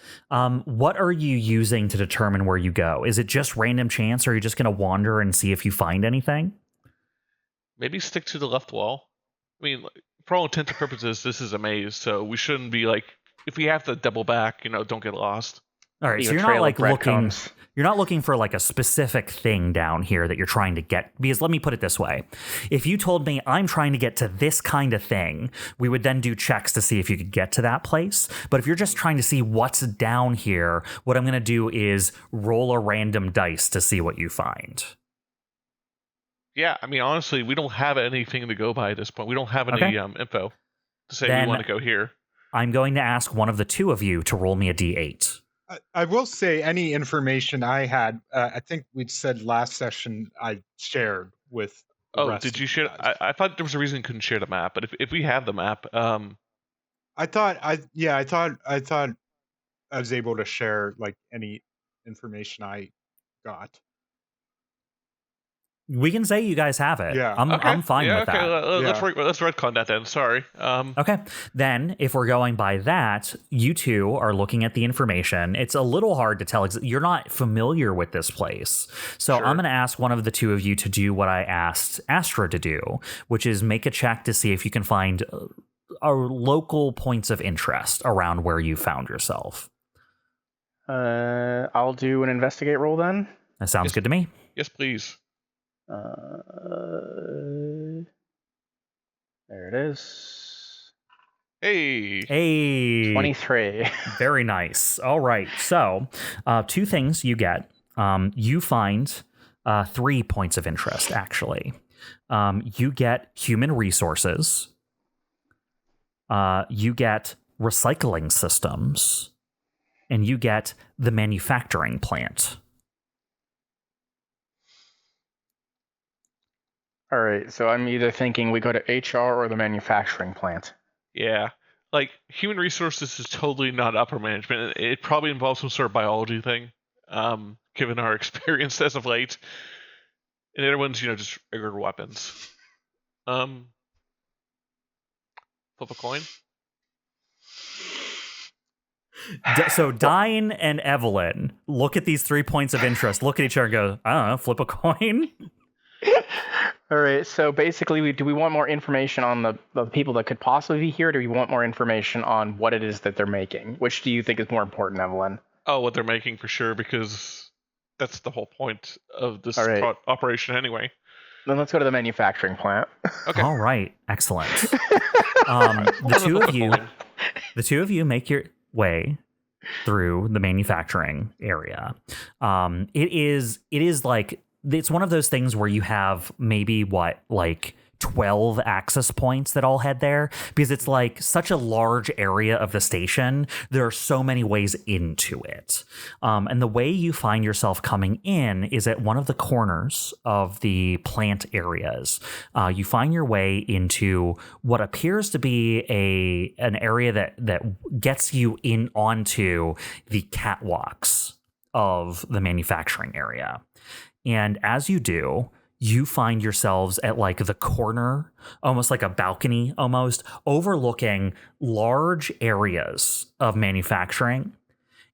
What are you using to determine where you go? Is it just random chance, or are you just going to wander and see if you find anything? Maybe stick to the left wall. I mean, for all intents and purposes, this is a maze, so we shouldn't be like, if we have to double back, don't get lost. All right, so you're not like looking. You're not looking for like a specific thing down here that you're trying to get. Because let me put it this way: if you told me I'm trying to get to this kind of thing, we would then do checks to see if you could get to that place. But if you're just trying to see what's down here, what I'm going to do is roll a random dice to see what you find. Yeah, I mean, honestly, we don't have anything to go by at this point. We don't have any info to say we want to go here. I'm going to ask one of the two of you to roll me a d8. I will say any information I had, I think we'd said last session I shared with the rest did you of share? guys. I thought there was a reason you couldn't share the map, but if we have the map, I thought I was able to share like any information I got. We can say you guys have it. Yeah. I'm fine with that. Let's retcon that then. Sorry. Okay. Then, if we're going by that, you two are looking at the information. It's a little hard to tell. You're not familiar with this place. So Sure. I'm going to ask one of the two of you to do what I asked Astro to do, which is make a check to see if you can find local points of interest around where you found yourself. I'll do an investigate roll then. That sounds good to me. Yes, please. There it is. Hey. 23. Very nice. All right. So, two things you get. You find 3 points of interest, actually. You get human resources. You get recycling systems. And you get the manufacturing plant. All right, so I'm either thinking we go to HR or the manufacturing plant. Yeah. Like, human resources is totally not upper management. It probably involves some sort of biology thing, given our experience as of late. And the other one's, just regular weapons. Flip a coin. So Dyne and Evelene look at these 3 points of interest, look at each other and go, I don't know, flip a coin? All right, so basically, do we want more information on the people that could possibly be here, or do we want more information on what it is that they're making? Which do you think is more important, Evelene? Oh, what they're making for sure, because that's the whole point of this operation anyway. Then let's go to the manufacturing plant. Okay. All right, excellent. The two of you make your way through the manufacturing area. It is like, it's one of those things where you have maybe 12 access points that all head there, because it's like such a large area of the station. There are so many ways into it. And the way you find yourself coming in is at one of the corners of the plant areas. You find your way into what appears to be an area that gets you in onto the catwalks of the manufacturing area. And as you do, you find yourselves at like the corner, almost like a balcony, almost overlooking large areas of manufacturing.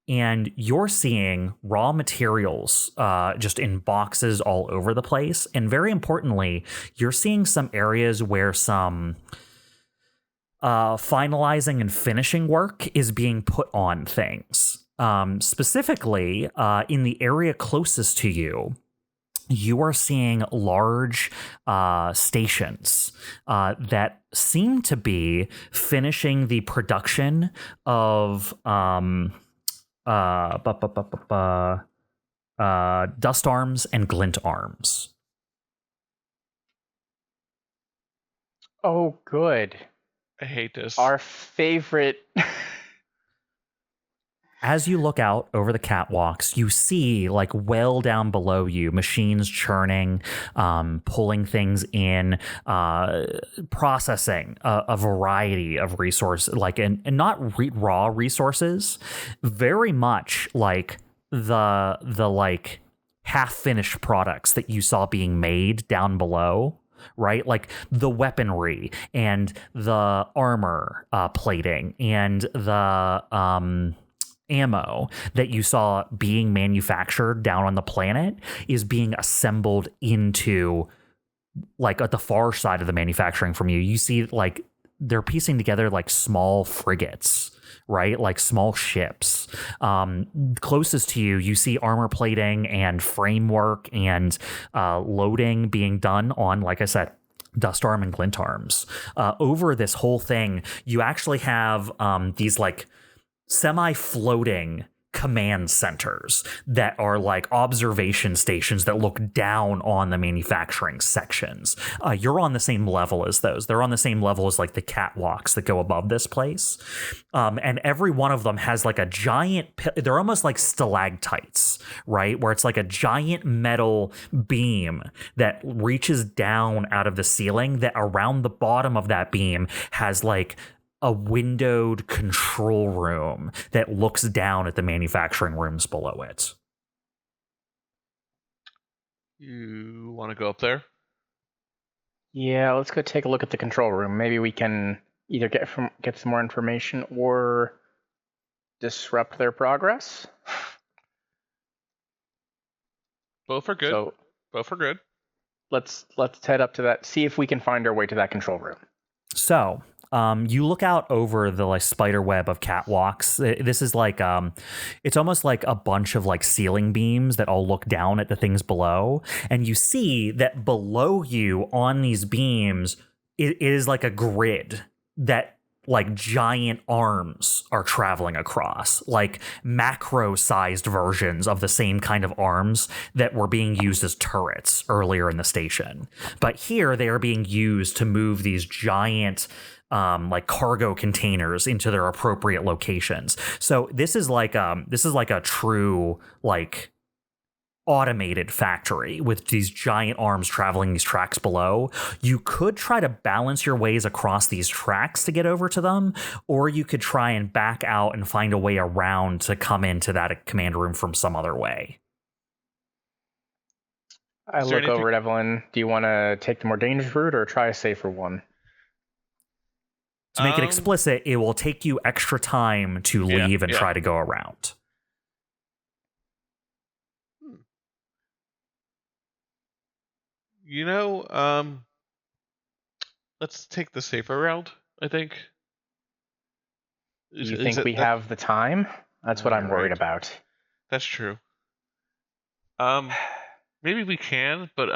And you're seeing raw materials just in boxes all over the place. And very importantly, you're seeing some areas where some finalizing and finishing work is being put on things. Specifically, in the area closest to you, you are seeing large stations that seem to be finishing the production of dust arms and glint arms. Oh, good. I hate this. Our favorite. As you look out over the catwalks, you see, like, well down below you, machines churning, pulling things in, processing a variety of resources, like, and not raw resources, very much like the like half-finished products that you saw being made down below. right? Like the weaponry and the armor plating and the ammo that you saw being manufactured down on the planet is being assembled into, like, at the far side of the manufacturing from you. You see, like, they're piecing together like small frigates, right? Like small ships. Closest to you, you see armor plating and framework and loading being done on, like I said, dust arm and glint arms. Over this whole thing, you actually have these like semi-floating command centers that are like observation stations that look down on the manufacturing sections. You're on the same level as those. They're on the same level as like the catwalks that go above this place. And every one of them has like a giant, they're almost like stalactites, right? Where it's like a giant metal beam that reaches down out of the ceiling, that around the bottom of that beam has like a windowed control room that looks down at the manufacturing rooms below it. You want to go up there? Yeah, let's go take a look at the control room. Maybe we can either get some more information or disrupt their progress. Both are good. So Both are good. let's head up to that. See if we can find our way to that control room. So you look out over the like spider web of catwalks. This is like it's almost like a bunch of like ceiling beams that all look down at the things below, and you see that below you on these beams it is like a grid that like giant arms are traveling across, like macro-sized versions of the same kind of arms that were being used as turrets earlier in the station. But here they are being used to move these giant like cargo containers into their appropriate locations. So this is like a true like automated factory with these giant arms traveling these tracks below. You could try to balance your ways across these tracks to get over to them, or you could try and back out and find a way around to come into that command room from some other way. I look over at Evelene. Do you want to take the more dangerous route or try a safer one? To make it explicit, it will take you extra time to leave and try to go around. You know, let's take the safer route, I think. You think we have the time? That's what I'm worried about. That's true. Maybe we can, but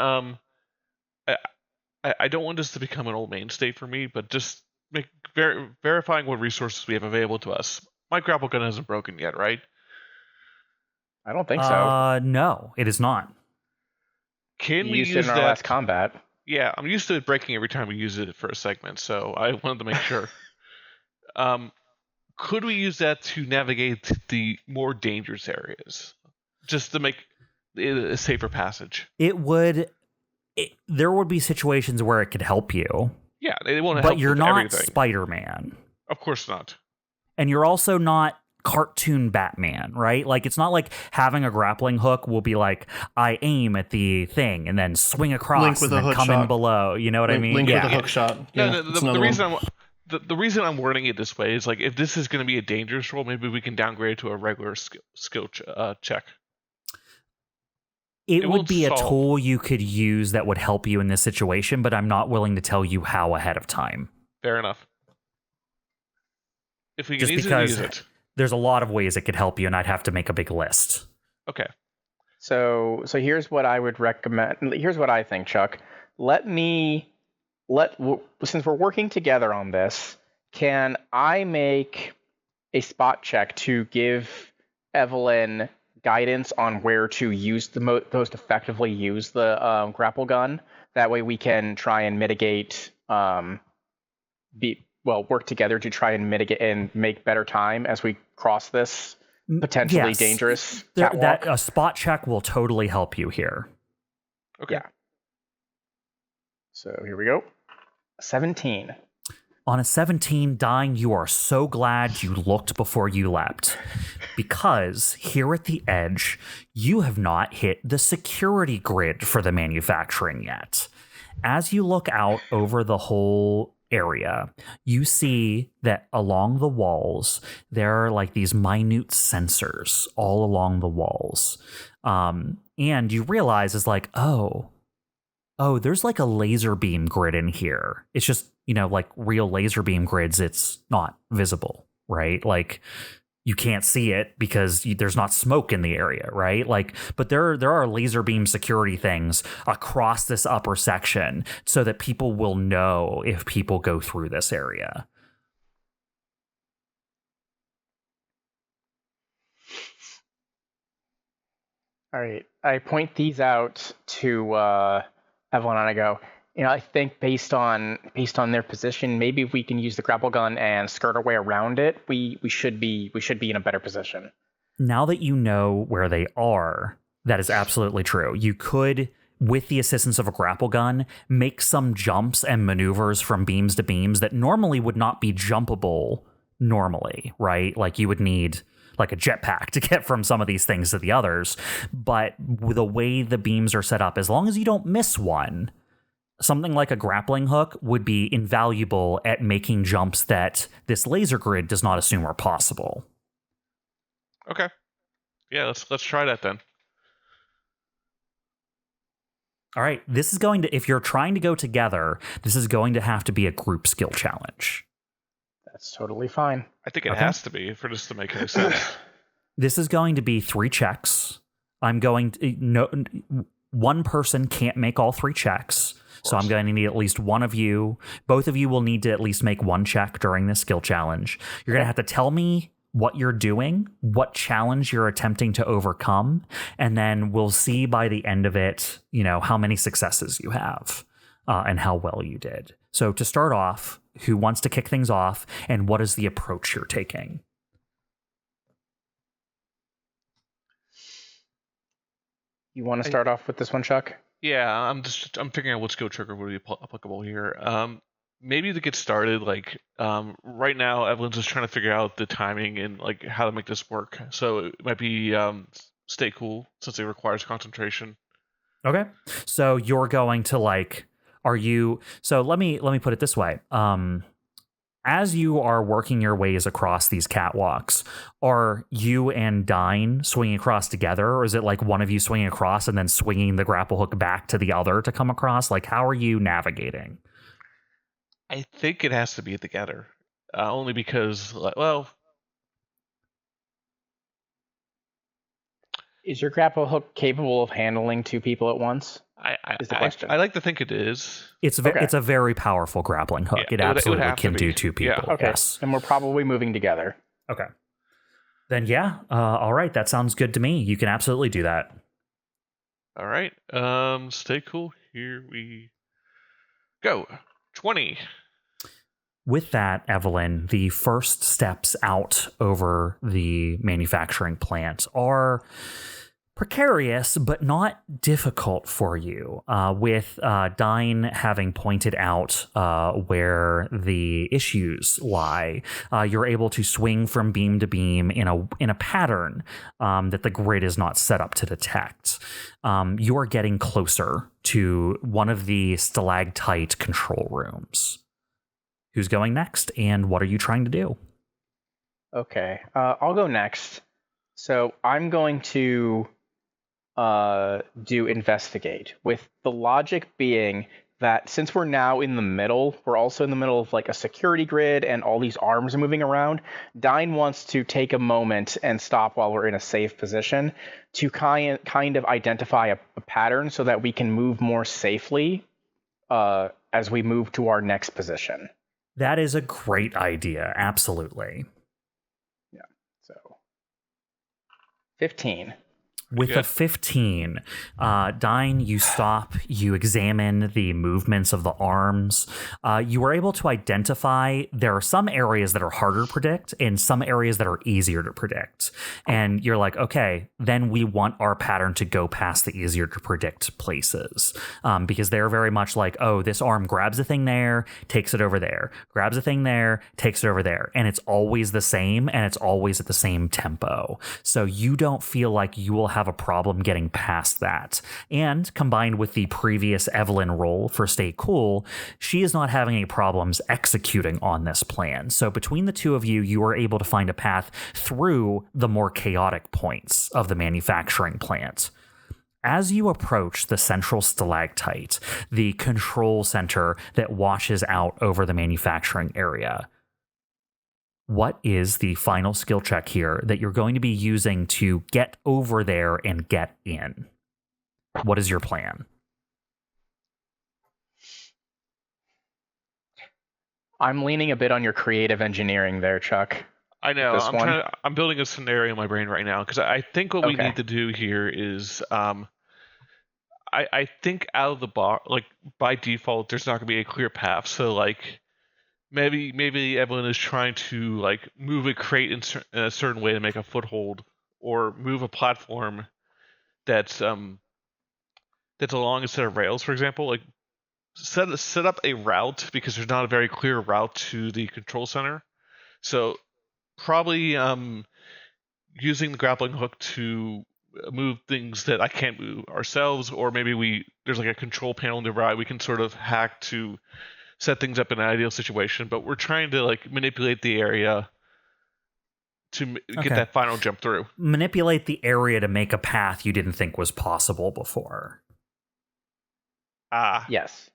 I don't want this to become an old mainstay for me, but just verifying what resources we have available to us. My grapple gun hasn't broken yet, right? I don't think so. No, it is not. Can we use use it in our last combat? Yeah, I'm used to it breaking every time we use it for a segment, so I wanted to make sure. Could we use that to navigate the more dangerous areas, just to make it a safer passage? It would. There would be situations where it could help you. Yeah, they won't. But you're not Spider-Man. Of course not. And you're also not cartoon Batman, right? Like, it's not like having a grappling hook will be like, I aim at the thing and then swing across and then come in below. You know what I mean? Link with a hook shot. Yeah, the reason I'm wording it this way is like, if this is going to be a dangerous role, maybe we can downgrade it to a regular skill check. It would be a tool you could use that would help you in this situation, but I'm not willing to tell you how ahead of time. Fair enough. If we can use it. There's a lot of ways it could help you, and I'd have to make a big list. Okay. So here's what I would recommend. Here's what I think, Chuck. Since we're working together on this, can I make a spot check to give Evelene guidance on where to use the most effectively use the grapple gun? That way we can try and mitigate work together to try and mitigate and make better time as we cross this potentially dangerous catwalk. A spot check will totally help you here. Okay. Yeah. So here we go. 17. On a 17, Dyne, you are so glad you looked before you leapt. Because here at the edge, you have not hit the security grid for the manufacturing yet. As you look out over the whole area, you see that along the walls there are like these minute sensors all along the walls, and you realize it's like, oh, there's like a laser beam grid in here. It's just, like real laser beam grids, it's not visible, right? Like you can't see it because there's not smoke in the area, right? Like, but there are laser beam security things across this upper section so that people will know if people go through this area. All right. I point these out to Evelene, and I go, I think based on their position, maybe if we can use the grapple gun and skirt our way around it, we should be in a better position. Now that you know where they are, that is absolutely true. You could, with the assistance of a grapple gun, make some jumps and maneuvers from beams to beams that normally would not be jumpable normally, right? Like you would need like a jetpack to get from some of these things to the others. But the way the beams are set up, as long as you don't miss one, something like a grappling hook would be invaluable at making jumps that this laser grid does not assume are possible. Okay. Yeah, let's try that then. All right, this is going to, if you're trying to go together, this is going to have to be a group skill challenge. That's totally fine. I think it has to be for this to make any sense. This is going to be 3 checks. I'm going to, no, one person can't make all 3 checks. So I'm going to need at least one of you. Both of you will need to at least make 1 check during this skill challenge. You're going to have to tell me what you're doing, what challenge you're attempting to overcome, and then we'll see by the end of it, how many successes you have and how well you did. So to start off, who wants to kick things off, and what is the approach you're taking? You want to start off with this one, Chuck? Yeah, I'm figuring out what skill trigger would be applicable here. Maybe to get started, like right now, Eveline's just trying to figure out the timing and like how to make this work. So it might be stay cool since it requires concentration. Okay, so you're going to so let me put it this way. As you are working your ways across these catwalks, are you and Dyne swinging across together, or is it like one of you swinging across and then swinging the grapple hook back to the other to come across? Like, how are you navigating? I think it has to be together, only because, is your grapple hook capable of handling 2 people at once? Is the question. I like to think it is. It's a very powerful grappling hook. Yeah, it absolutely can do 2 people. Yeah. Okay. Yes. And we're probably moving together. Okay. Then yeah. All right. That sounds good to me. You can absolutely do that. All right. Stay cool. Here we go. 20. With that, Evelene, the first steps out over the manufacturing plant are precarious, but not difficult for you, with Dyne having pointed out where the issues lie. You're able to swing from beam to beam in a pattern that the grid is not set up to detect. You are getting closer to one of the stalactite control rooms. Who's going next, and what are you trying to do? Okay, I'll go next. So I'm going to do investigate, with the logic being that since we're now in the middle, we're also in the middle of like a security grid and all these arms are moving around. Dyne wants to take a moment and stop while we're in a safe position to kind of identify a pattern so that we can move more safely as we move to our next position. That is a great idea. Absolutely. Yeah. So 15. With a 15, Dyne, you stop, you examine the movements of the arms. You were able to identify there are some areas that are harder to predict and some areas that are easier to predict. And you're like, okay, then we want our pattern to go past the easier to predict places, because they're very much like, oh, this arm grabs a thing there, takes it over there, grabs a thing there, takes it over there. And it's always the same, and it's always at the same tempo. So you don't feel like you will have a problem getting past that. And combined with the previous Evelene roll for Stay Cool, she is not having any problems executing on this plan. So between the two of you, you are able to find a path through the more chaotic points of the manufacturing plant. As you approach the central stalactite, the control center that watches out over the manufacturing area, what is the final skill check here that you're going to be using to get over there and get in? What is your plan? I'm leaning a bit on your creative engineering there, Chuck. I know. This one? I'm building a scenario in my brain right now because I think what we Okay. need to do here is I think out of the box, like by default, there's not going to be a clear path. So like maybe Evelene is trying to like move a crate in a certain way to make a foothold, or move a platform that's along a set of rails, for example. Like set up a route because there's not a very clear route to the control center. So probably using the grappling hook to move things that I can't move ourselves, or maybe there's like a control panel nearby we can sort of hack to set things up in an ideal situation, but we're trying to like manipulate the area to get that final jump through. Manipulate the area to make a path you didn't think was possible before. Yes.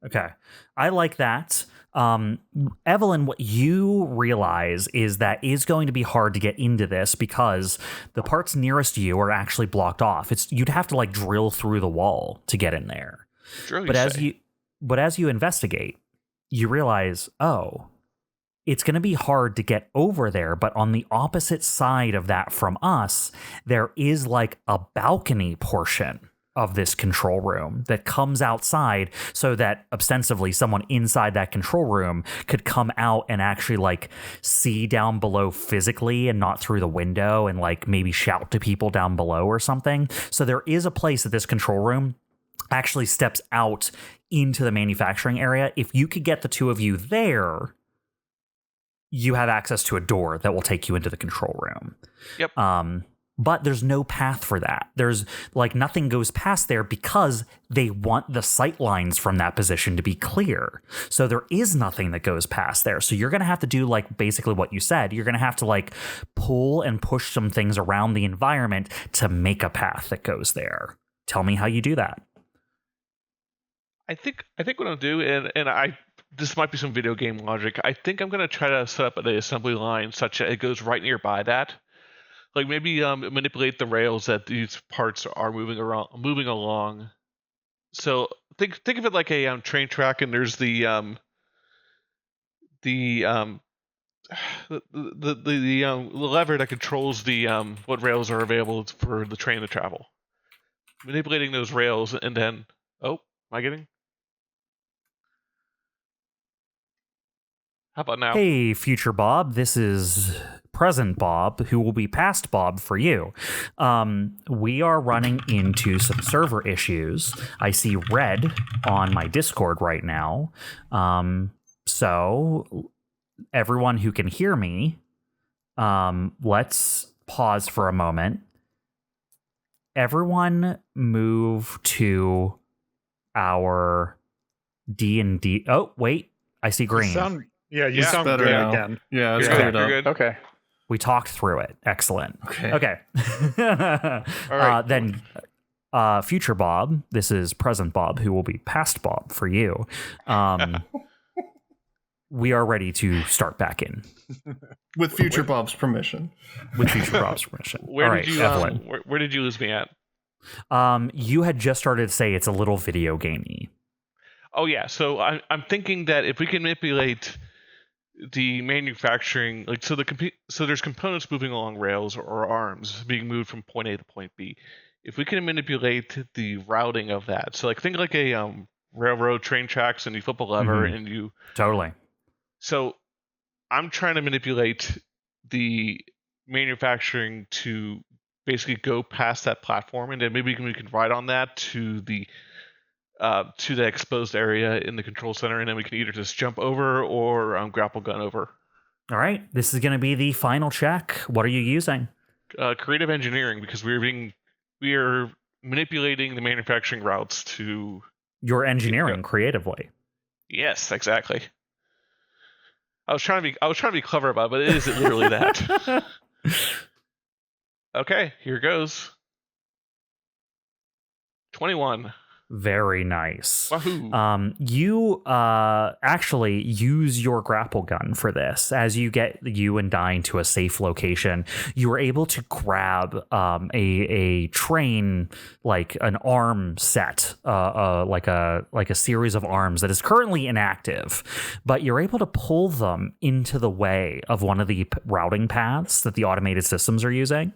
Okay. I like that. Evelene, what you realize is that it's going to be hard to get into this because the parts nearest to you are actually blocked off. You'd have to like drill through the wall to get in there. But as you investigate, you realize, it's going to be hard to get over there, but on the opposite side of that from us, there is like a balcony portion of this control room that comes outside so that ostensibly someone inside that control room could come out and actually like see down below physically and not through the window and like maybe shout to people down below or something. So there is a place that this control room actually steps out into the manufacturing area. If you could get the two of you there, you have access to a door that will take you into the control room. Yep. But there's no path for that. There's like nothing goes past there because they want the sight lines from that position to be clear. So there is nothing that goes past there. So you're going to have to do like basically what you said. You're going to have to like pull and push some things around the environment to make a path that goes there. Tell me how you do that. I think what I'll do, and this might be some video game logic. I think I'm going to try to set up an assembly line such that it goes right nearby that. Like maybe manipulate the rails that these parts are moving along. So think of it like a train track, and there's the lever that controls the what rails are available for the train to travel. Manipulating those rails, and then am I getting? How about now? Hey, future Bob, this is present Bob, who will be past Bob for you. We are running into some server issues. I see red on my Discord right now. So everyone who can hear me, let's pause for a moment. Everyone move to our D&D. Oh, wait, I see green. You sound better good now. again. Yeah, it's Yeah, cleared you're up. good. Okay. We talked through it. Excellent. Okay. All right. Then future Bob, this is present Bob, who will be past Bob for you. We are ready to start back in. With future Bob's permission. With future Bob's permission. Where All did right, you Evelene. where did you lose me at? You had just started to say it's a little video gamey. Oh yeah, so I'm thinking that if we can manipulate the manufacturing, like so there's components moving along rails or arms being moved from point A to point B. If we can manipulate the routing of that, so like think like a railroad train tracks, and you flip a lever and you Totally. So I'm trying to manipulate the manufacturing to basically go past that platform, and then maybe we can ride on that to the exposed area in the control center, and then we can either just jump over or grapple gun over. All right. This is going to be the final check. What are you using? Creative engineering, because we're being we are manipulating the manufacturing routes to. You're engineering creatively. Yes, exactly. I was trying to be clever about it, but it is literally that. Okay, here goes. 21. Very nice. Wahoo. You actually use your grapple gun for this. As you get you and Dyne to a safe location, you are able to grab a train, like an arm set, like a series of arms that is currently inactive, but you're able to pull them into the way of one of the routing paths that the automated systems are using.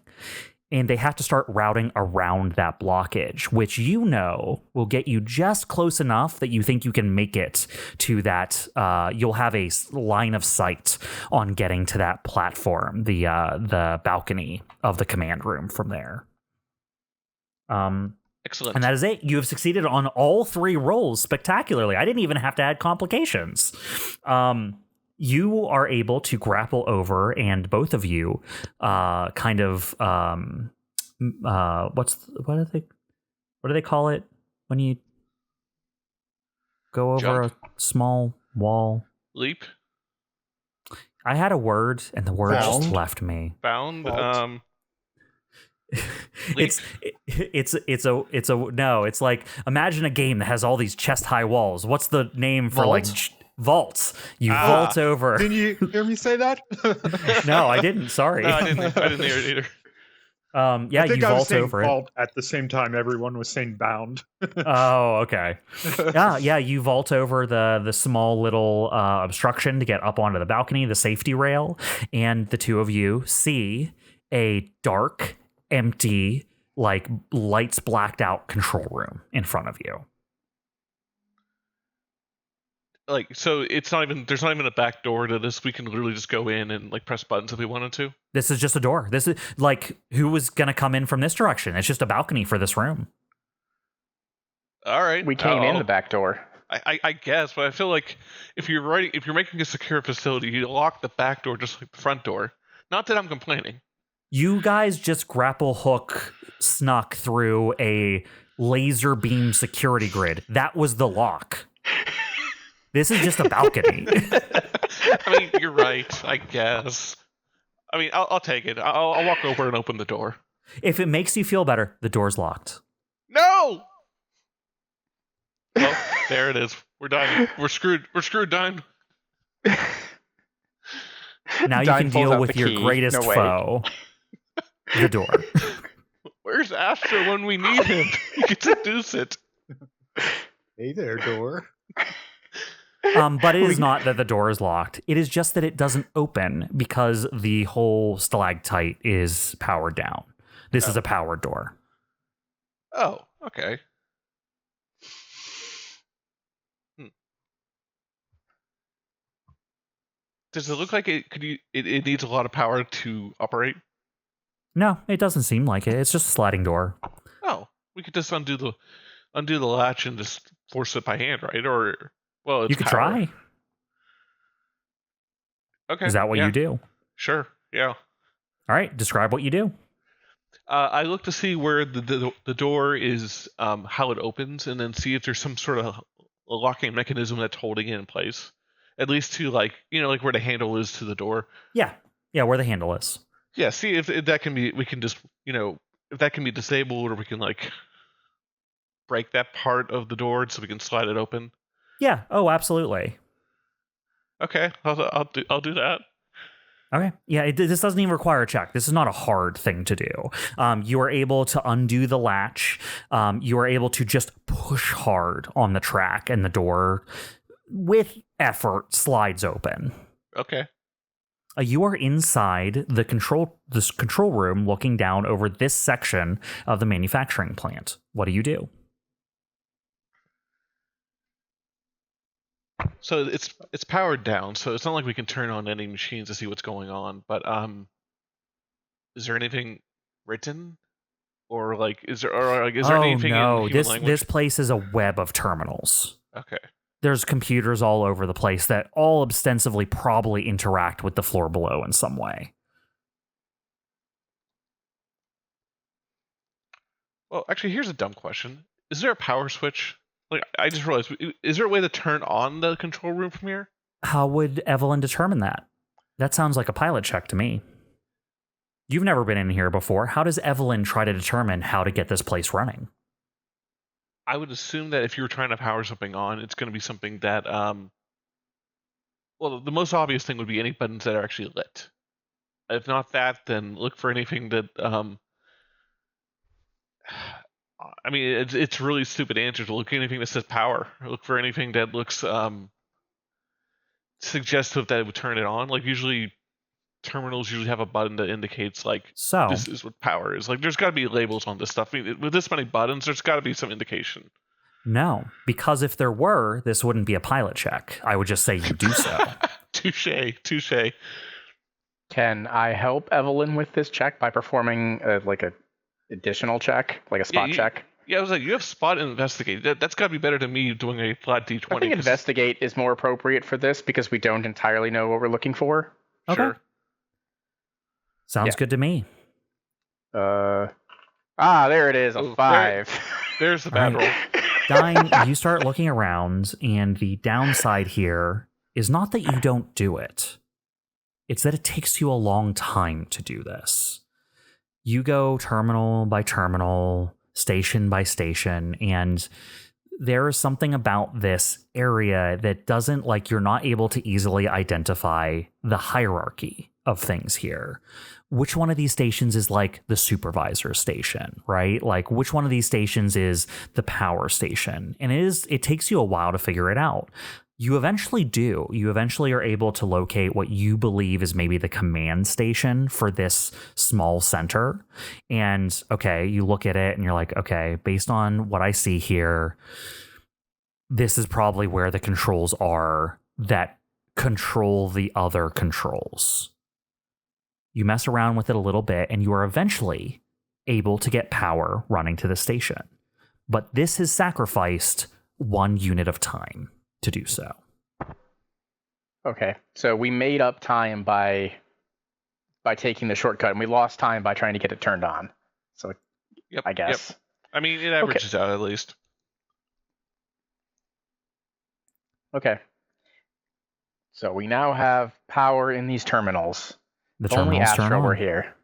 And they have to start routing around that blockage, which will get you just close enough that you think you can make it to that. You'll have a line of sight on getting to that platform, the balcony of the command room from there. Excellent. And that is it. You have succeeded on all 3 rolls spectacularly. I didn't even have to add complications. You are able to grapple over, and both of you what do they call it when you go over Jump. a small wall? Leap. I had a word and the word just left me. Bound. It's like, imagine a game that has all these chest high walls. What's the name for vaults? You vault over. Didn't you hear me say that? No, I didn't. Sorry. No, I didn't hear it either. Yeah, I think you I was vault saying over vault at the same time everyone was saying bound. Oh, okay. Yeah, you vault over the small little obstruction to get up onto the balcony, the safety rail, and the two of you see a dark, empty, like lights blacked out control room in front of you. Like, so it's not even, there's not even a back door to this. We can literally just go in and like press buttons if we wanted to. This is just a door. This is like, who was going to come in from this direction? It's just a balcony for this room. All right. We came in the back door. I guess, but I feel like if you're making a secure facility, you lock the back door just like the front door. Not that I'm complaining. You guys just grapple hook snuck through a laser beam security grid. That was the lock. This is just a balcony. I mean, you're right, I guess. I mean, I'll take it. I'll walk over and open the door. If it makes you feel better, the door's locked. No! Well, there it is. We're done. We're screwed. We're screwed, Dyne. Now you Dyne can pulls deal out with the your key. greatest No way. foe. The door. Where's Astro when we need him? He can seduce it. Hey there, door. But it is not that the door is locked. It is just that it doesn't open because the whole stalactite is powered down. This is a powered door. Oh, okay. Does it look like it needs a lot of power to operate? No, it doesn't seem like it. It's just a sliding door. Oh, we could just undo the latch and just force it by hand, right? Or well, it's You could power. try. Okay. Is that what yeah. you do? Sure. Yeah. All right, describe what you do. I look to see where the door is, how it opens, and then see if there's some sort of a locking mechanism that's holding it in place. At least to like where the handle is to the door. Yeah, where the handle is. Yeah. See if that can be. We can just if that can be disabled, or we can like break that part of the door so we can slide it open. Yeah. Oh, absolutely. Okay. I'll do that. Okay. Yeah, this doesn't even require a check. This is not a hard thing to do. You are able to undo the latch. You are able to just push hard on the track, and the door, with effort, slides open. Okay. You are inside this control room, looking down over this section of the manufacturing plant. What do you do? So it's powered down, so it's not like we can turn on any machines to see what's going on. But is there anything written, or like is there anything in human language? This place is a web of terminals. Okay. There's computers all over the place that all ostensibly probably interact with the floor below in some way. Well, actually, here's a dumb question: is there a power switch? Like, I just realized, is there a way to turn on the control room from here? How would Evelene determine that? That sounds like a pilot check to me. You've never been in here before. How does Evelene try to determine how to get this place running? I would assume that if you were trying to power something on, it's going to be something that, well, the most obvious thing would be any buttons that are actually lit. If not that, then look for anything that, I mean, it's really stupid answer to look for anything that says power. Look for anything that looks suggestive that it would turn it on. Like, usually terminals usually have a button that indicates, like, So this is what power is. Like, there's got to be labels on this stuff. I mean, with this many buttons, there's got to be some indication. no, because if there were, this wouldn't be a pilot check. I would just say you do so. Touche. Can I help Evelene with this check by performing like a additional check, like a spot check? Yeah, I was like, you have spot and investigate. That's got to be better than me doing a flat D20. I think investigate is more appropriate for this because we don't entirely know what we're looking for. Okay. Sure. Sounds good to me. There it is, a 5. There's the bad roll. Dyne, you start looking around, and the downside here is not that you don't do it. It's that it takes you a long time to do this. You go terminal by terminal, station by station, and there is something about this area that doesn't, like, you're not able to easily identify the hierarchy of things here. Which one of these stations is like the supervisor station, right? Like, which one of these stations is the power station? And it takes you a while to figure it out. You eventually do. You eventually are able to locate what you believe is maybe the command station for this small center. And okay, you look at it and you're like, okay, based on what I see here, this is probably where the controls are that control the other controls. You mess around with it a little bit and you are eventually able to get power running to the station. But this has sacrificed 1 unit of time to do so. Okay, so we made up time by taking the shortcut, and we lost time by trying to get it turned on. So, Yep, I guess. Yep. I mean, it averages out at least. Okay. So we now have power in these terminals. The If only terminals turn Astro on. were here.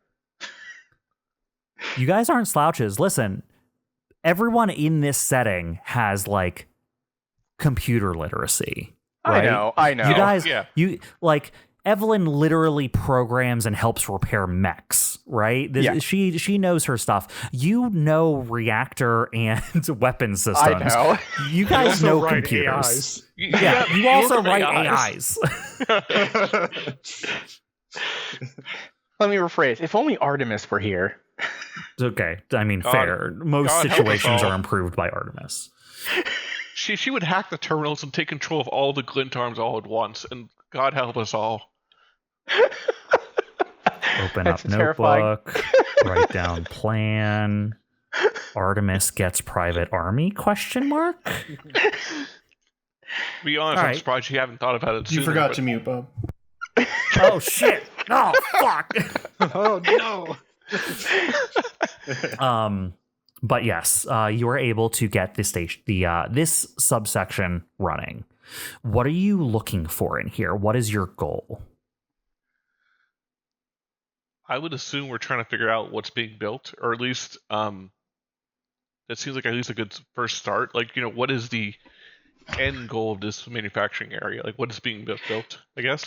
You guys aren't slouches. Listen, everyone in this setting has, like, computer literacy. Right? I know. You guys, yeah. you like Evelene literally programs and helps repair mechs, right? She knows her stuff. You know reactor and weapon systems. I know. You guys know write computers. AIs. Yeah, you also write AIs. Let me rephrase. If only Artemis were here. Okay, I mean, God- fair. Most God help us situations all. are improved by Artemis. She would hack the terminals and take control of all the glint arms all at once, and God help us all. Open That's up terrifying. notebook, write down plan. Artemis gets private army, question mark? To be honest, All I'm right. surprised you haven't thought about it You sooner. forgot but- to mute, Bob. Oh, shit. Oh, fuck. Oh no! But yes, you are able to get this station, this subsection running. What are you looking for in here? What is your goal? I would assume we're trying to figure out what's being built, or at least that seems like at least a good first start. Like, what is the end goal of this manufacturing area? Like, what is being built, I guess.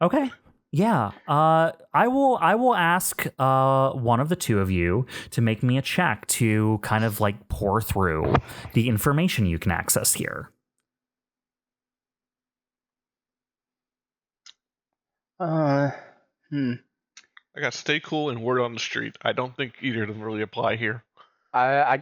Okay. Yeah. I will ask one of the two of you to make me a check to kind of like pour through the information you can access here. I got stay cool and word on the street. I don't think either of them really apply here. I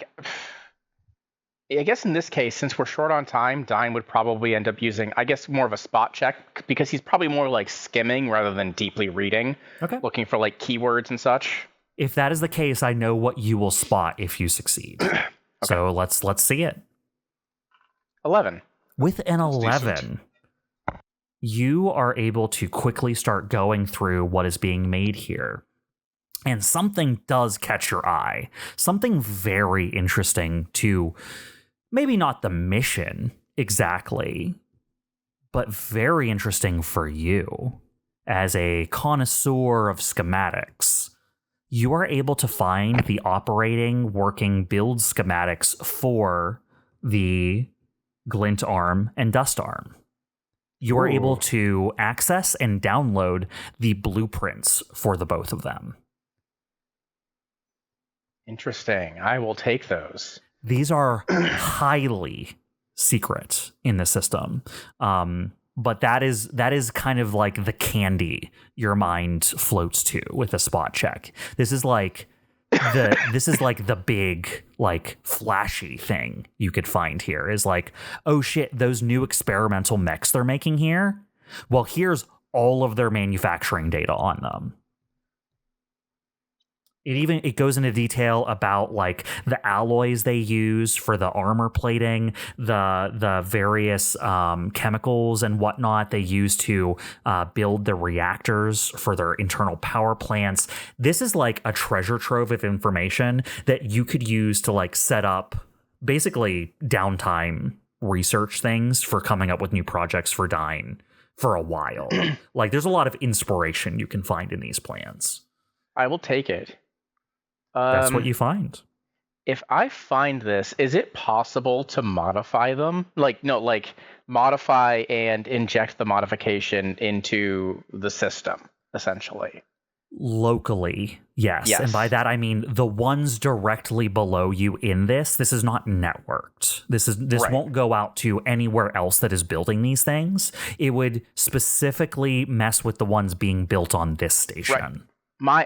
guess in this case, since we're short on time, Dyne would probably end up using, I guess, more of a spot check because he's probably more like skimming rather than deeply reading, Okay. looking for like keywords and such. If that is the case, I know what you will spot if you succeed. So let's see it. 11. With an That's 11, decent. you are able to quickly start going through what is being made here. And something does catch your eye. Something very interesting to maybe not the mission exactly, but very interesting for you as a connoisseur of schematics. You are able to find the operating, working build schematics for the Glint Arm and Dust Arm. You are able to access and download the blueprints for the both of them. Interesting. I will take those. These are highly secret in the system. But that is kind of like the candy your mind floats to with a spot check. This is like the big, like, flashy thing you could find here is like, oh shit, those new experimental mechs they're making here. Well, here's all of their manufacturing data on them. It goes into detail about like the alloys they use for the armor plating, the various chemicals and whatnot they use to build the reactors for their internal power plants. This is like a treasure trove of information that you could use to like set up basically downtime research things for coming up with new projects for Dyne for a while. Like there's a lot of inspiration you can find in these plans. I will take it. That's what you find. If I find this, is it possible to modify them? Modify and inject the modification into the system, essentially. Locally, yes. And by that I mean the ones directly below you in this is not networked. This right. Won't go out to anywhere else that is building these things. It would specifically mess with the ones being built on this station. Right.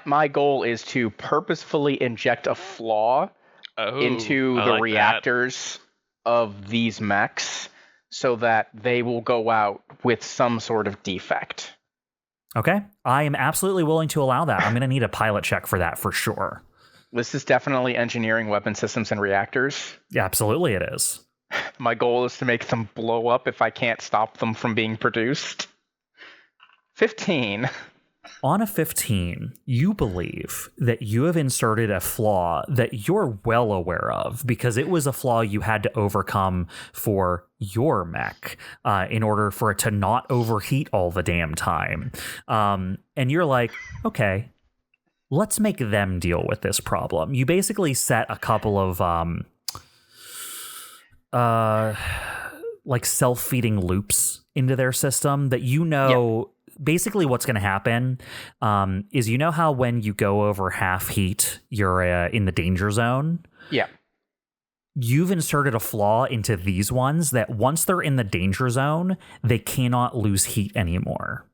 My goal is to purposefully inject a flaw into the reactors of these mechs so that they will go out with some sort of defect. Okay. I am absolutely willing to allow that. I'm going to need a pilot check for that for sure. This is definitely engineering weapon systems and reactors. Yeah, absolutely it is. My goal is to make them blow up if I can't stop them from being produced. 15. On a 15, you believe that you have inserted a flaw that you're well aware of because it was a flaw you had to overcome for your mech in order for it to not overheat all the damn time. And you're like, okay, let's make them deal with this problem. You basically set a couple of like self-feeding loops into their system that you know... Yep. Basically what's going to happen is you know how when you go over half heat, you're in the danger zone? Yeah. You've inserted a flaw into these ones that once they're in the danger zone, they cannot lose heat anymore.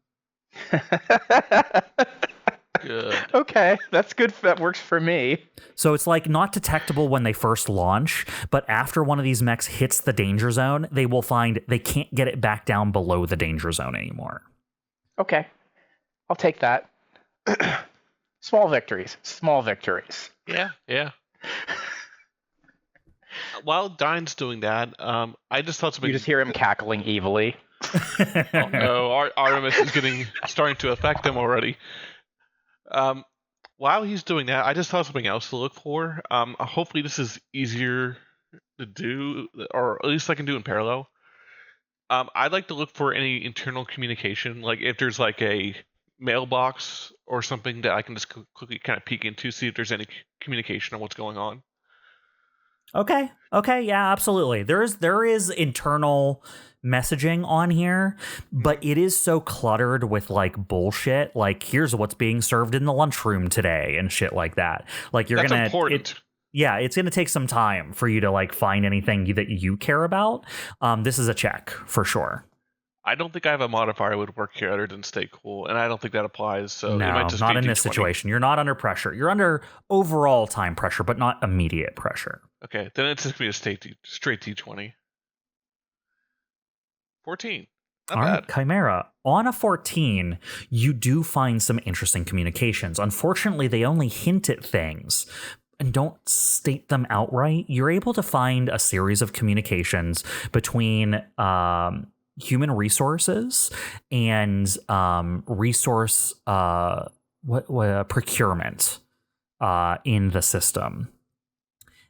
Good. Okay, that's good. That works for me. So it's like not detectable when they first launch, but after one of these mechs hits the danger zone, they will find they can't get it back down below the danger zone anymore. Okay, I'll take that. Small victories. Yeah. While Dyne's doing that, I just thought something... You just hear him cackling evilly. Oh no, Artemis is starting to affect him already. While he's doing that, I just thought something else to look for. Hopefully this is easier to do, or at least I can do in parallel. I'd like to look for any internal communication, like if there's like a mailbox or something that I can just quickly kind of peek into, see if there's any communication on what's going on. Okay, yeah, absolutely. There is internal messaging on here, but it is so cluttered with like bullshit, like here's what's being served in the lunchroom today and shit like that. Like That's important. Yeah, it's going to take some time for you to like find anything that you care about. This is a check for sure. I don't think I have a modifier that would work here other than stay cool, and I don't think that applies. So no, it might just not be in D20. this situation. You're not under pressure. You're under overall time pressure, but not immediate pressure. Okay, then it's just going to be a straight D20. 14. Not All bad. right, Chimera. On a 14, you do find some interesting communications. Unfortunately, they only hint at things and don't state them outright. You're able to find a series of communications between human resources and resource procurement in the system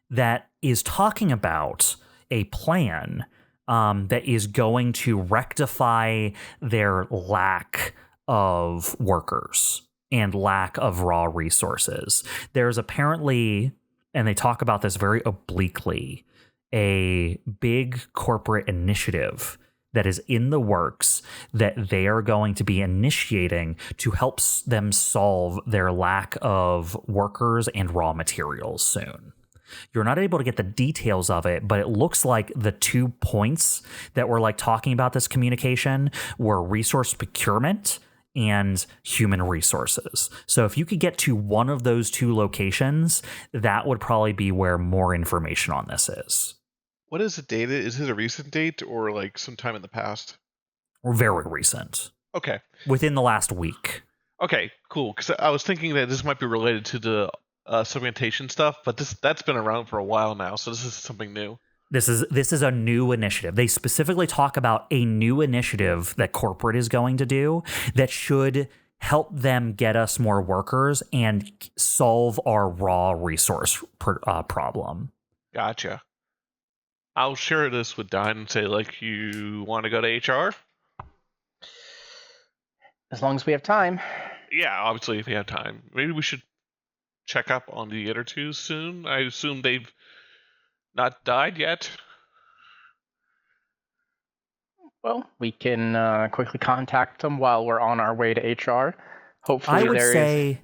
that is talking about a plan that is going to rectify their lack of workers and lack of raw resources. There's apparently, and they talk about this very obliquely, a big corporate initiative that is in the works that they are going to be initiating to help them solve their lack of workers and raw materials soon. You're not able to get the details of it, but it looks like the 2 points that were like talking about this communication were resource procurement and human resources. So if you could get to one of those 2 locations, that would probably be where more information on this is. What is the date? Is it a recent date or like sometime in the past? Or very recent. Okay. Within the last week. Okay, cool. Because I was thinking that this might be related to the segmentation stuff, but that's been around for a while now, so this is something new. This is a new initiative. They specifically talk about a new initiative that corporate is going to do that should help them get us more workers and solve our raw resource problem. Gotcha. I'll share this with Dyne and say, like, you want to go to HR? As long as we have time. Yeah, obviously, if we have time. Maybe we should check up on the other 2 soon. I assume they've not died yet. Well, we can quickly contact them while we're on our way to HR. Hopefully, I would say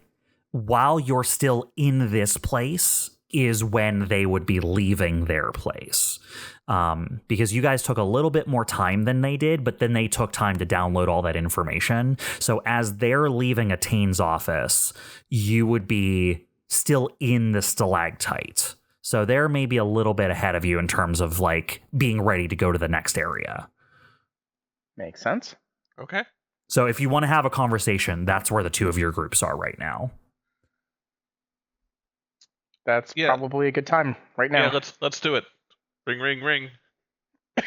while you're still in this place is when they would be leaving their place. Because you guys took a little bit more time than they did, but then they took time to download all that information. So as they're leaving Attain's office, you would be still in the stalactite. So they're maybe a little bit ahead of you in terms of like being ready to go to the next area. Makes sense. Okay. So if you want to have a conversation, that's where the 2 of your groups are right now. That's probably a good time right now. Yeah, let's do it. Ring, ring, ring. It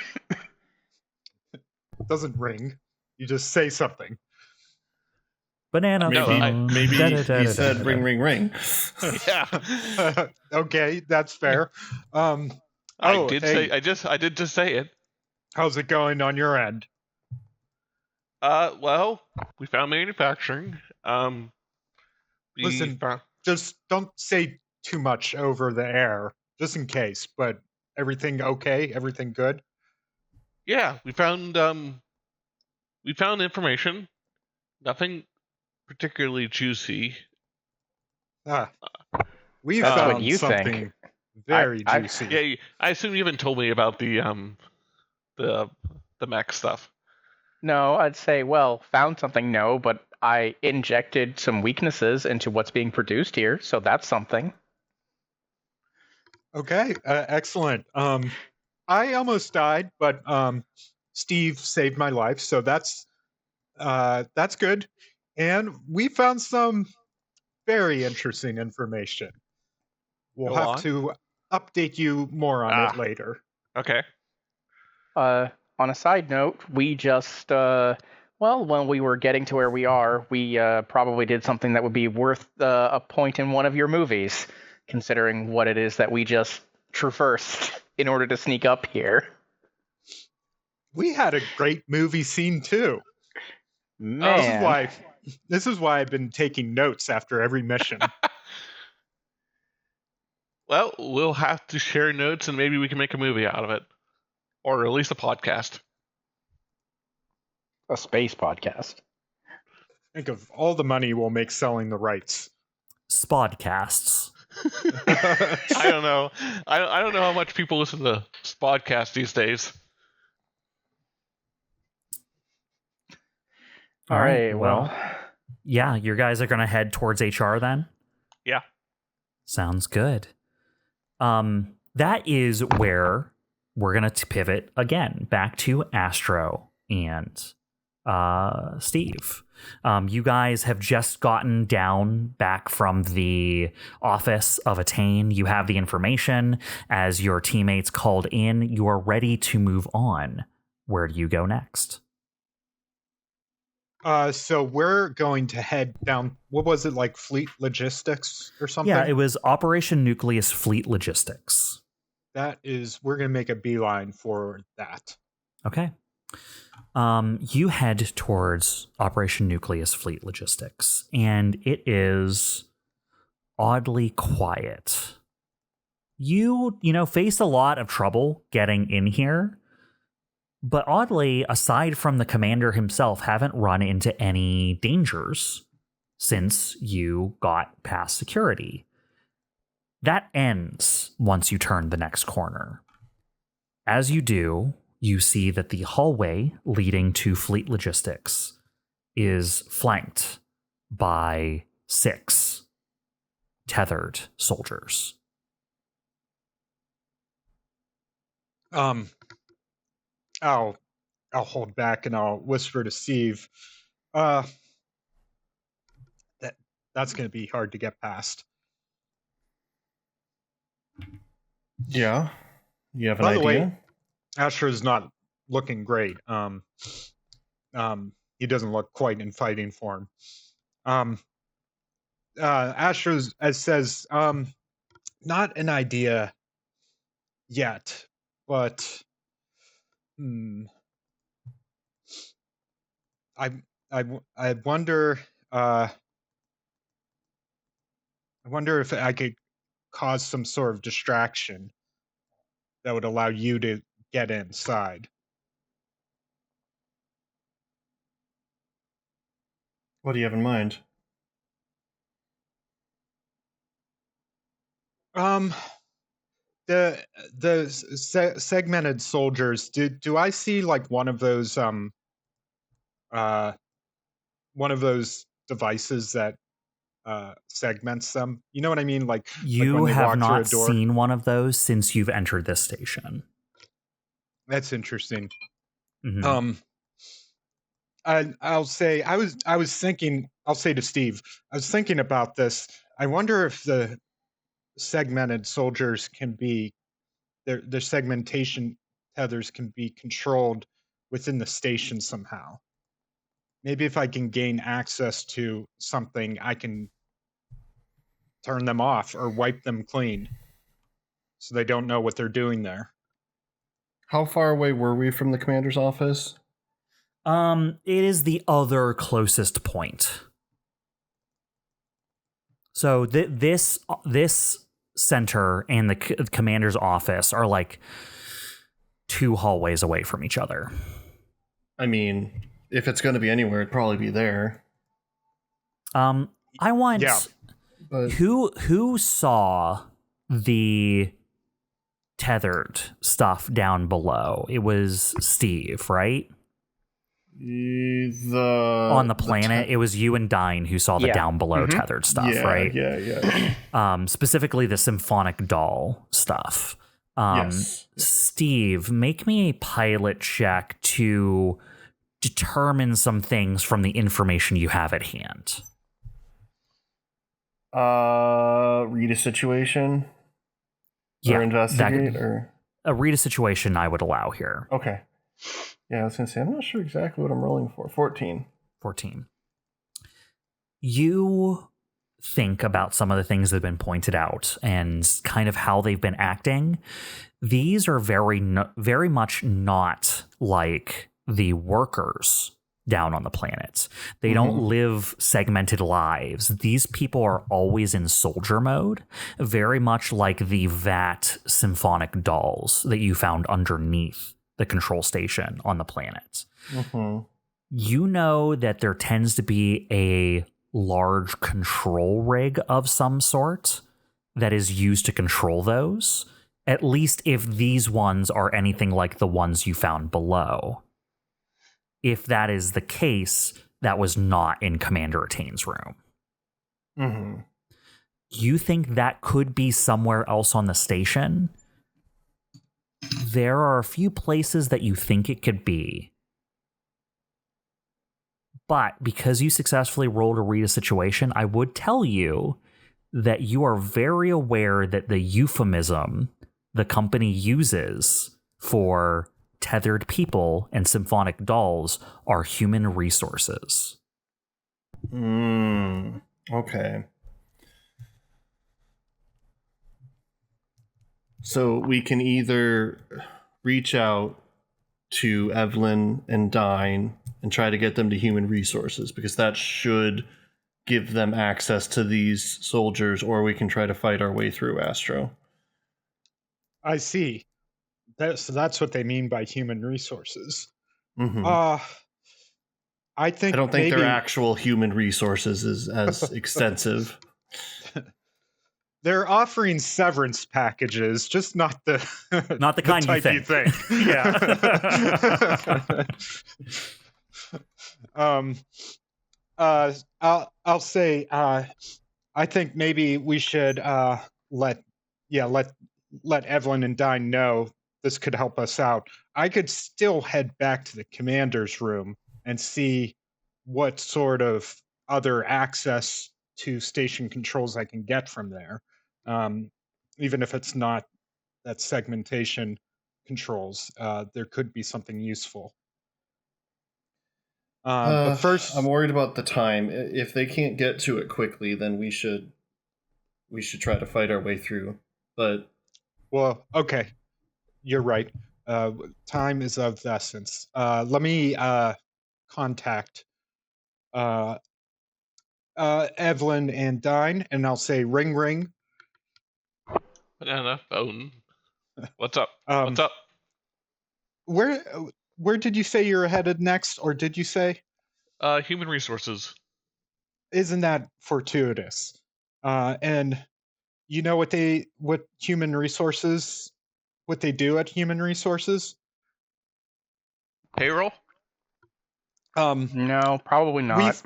doesn't ring. You just say something. Banana phone. Maybe he said ring, ring, ring. Yeah. Okay, that's fair. I did just say it. How's it going on your end? Well, we found manufacturing. Listen, just don't say too much over the air, just in case. But everything okay? Everything good? Yeah, we found information. Nothing particularly juicy. We That's found what you something think. very juicy. Yeah, I assume you haven't told me about the mech stuff. No, I'd say, well, found something, no, but I injected some weaknesses into what's being produced here, so that's something. Okay, excellent. I almost died, but Steve saved my life, so that's good. And we found some very interesting information. We'll have to update you more on it later. Okay. On a side note, we just, when we were getting to where we are, we probably did something that would be worth a point in one of your movies, considering what it is that we just traversed in order to sneak up here. We had a great movie scene, too. Man. This is why I've been taking notes after every mission. Well, we'll have to share notes and maybe we can make a movie out of it. Or at least a podcast. A space podcast. Think of all the money we'll make selling the rights. Spodcasts. I don't know. I don't know how much people listen to podcasts these days. All right, well. Yeah, you guys are going to head towards HR then? Yeah. Sounds good. That is where we're going to pivot again back to Astro and Steve. You guys have just gotten down back from the office of Attain. You have the information as your teammates called in. You are ready to move on. Where do you go next? So we're going to head down. What was it, like Fleet Logistics or something? Yeah, it was Operation Nucleus Fleet Logistics. We're going to make a beeline for that. Okay. You head towards Operation Nucleus Fleet Logistics, and it is oddly quiet. You faced a lot of trouble getting in here, but oddly, aside from the commander himself, haven't run into any dangers since you got past security. That ends once you turn the next corner. As you do, you see that the hallway leading to Fleet Logistics is flanked by 6 tethered soldiers. I'll hold back and I'll whisper to Steve. That's going to be hard to get past. Yeah. You have an By the idea? way, Astro's not looking great. He doesn't look quite in fighting form. Astro's says, not an idea yet, but I wonder. I wonder if I could cause some sort of distraction that would allow you to get inside. What do you have in mind? The segmented soldiers. Do I see like one of those devices that segments them? You know what I mean? Like You when they have walk not through a door. seen one of those since you've entered this station. That's interesting. Mm-hmm. I'll say I was thinking. I'll say to Steve, I was thinking about this. I wonder if the segmented soldiers can be their segmentation tethers can be controlled within the station somehow. Maybe if I can gain access to something, I can turn them off or wipe them clean so they don't know what they're doing there. How far away were we from the commander's office? It is the other closest point. So this center and the commander's office are like 2 hallways away from each other. I mean, if it's going to be anywhere, it'd probably be there. I want But who saw the tethered stuff down below? It was Steve, right? On the planet, it was you and Dyne who saw the down below tethered stuff, right? Yeah. Specifically the symphonic doll stuff. Yes. Steve, make me a pilot check to determine some things from the information you have at hand. Read a situation? Yeah, or investigate? Or read a situation I would allow here. Okay. Yeah, I was going to say, I'm not sure exactly what I'm rolling for. 14. You think about some of the things that have been pointed out and kind of how they've been acting. These are very much not like the workers down on the planet. They don't live segmented lives. These people are always in soldier mode, very much like the VAT symphonic dolls that you found underneath the control station on the planet. You know that there tends to be a large control rig of some sort that is used to control those, at least if these ones are anything like the ones you found below. If that is the case, that was not in Commander Attain's room. You think that could be somewhere else on the station? There are a few places that you think it could be. But because you successfully rolled a read a situation, I would tell you that you are very aware that the euphemism the company uses for tethered people and symphonic dolls are human resources. Okay. So we can either reach out to Evelene and Dyne and try to get them to human resources, because that should give them access to these soldiers, or we can try to fight our way through Astro. I see. So that's what they mean by human resources. Mm-hmm. I think I don't think maybe... their actual human resources is as extensive. They're offering severance packages, just not the kind type you think. I'll say I think maybe we should let Evelene and Dyne know this could help us out. I could still head back to the commander's room and see what sort of other access to station controls I can get from there, even if it's not that segmentation controls. There could be something useful. But first, I'm worried about the time. If they can't get to it quickly, then we should try to fight our way through. But okay, you're right. Time is of the essence. Let me contact Evelene and Dyne, and I'll say ring ring. Banana phone. What's up? What's up? Where did you say you're headed next, or did you say? Human resources. Isn't that fortuitous? And you know what human resources, what they do at human resources? Payroll? No, probably not.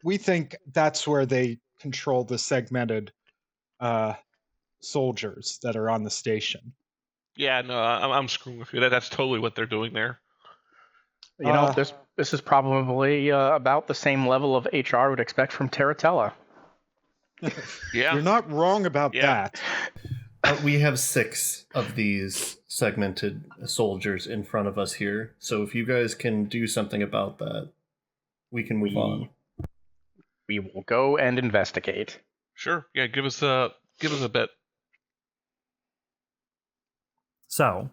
We think that's where they control the segmented soldiers that are on the station. Yeah, no, I'm screwing with you. That's totally what they're doing there. You know, this is probably about the same level of HR would expect from Terratella. Yeah, you're not wrong about that. We have 6 of these segmented soldiers in front of us here, so if you guys can do something about that, we can move on. We will go and investigate. Sure. Yeah, give us a bit. So,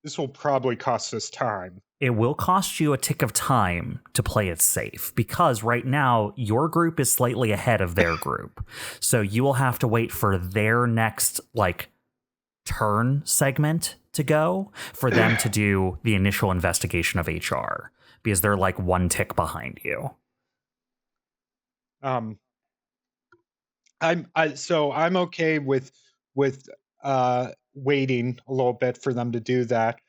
this will probably cost us time. It will cost you a tick of time to play it safe, because right now your group is slightly ahead of their group. So you will have to wait for their next turn segment to go for them to do the initial investigation of HR, because they're 1 tick behind you. I'm okay with waiting a little bit for them to do that.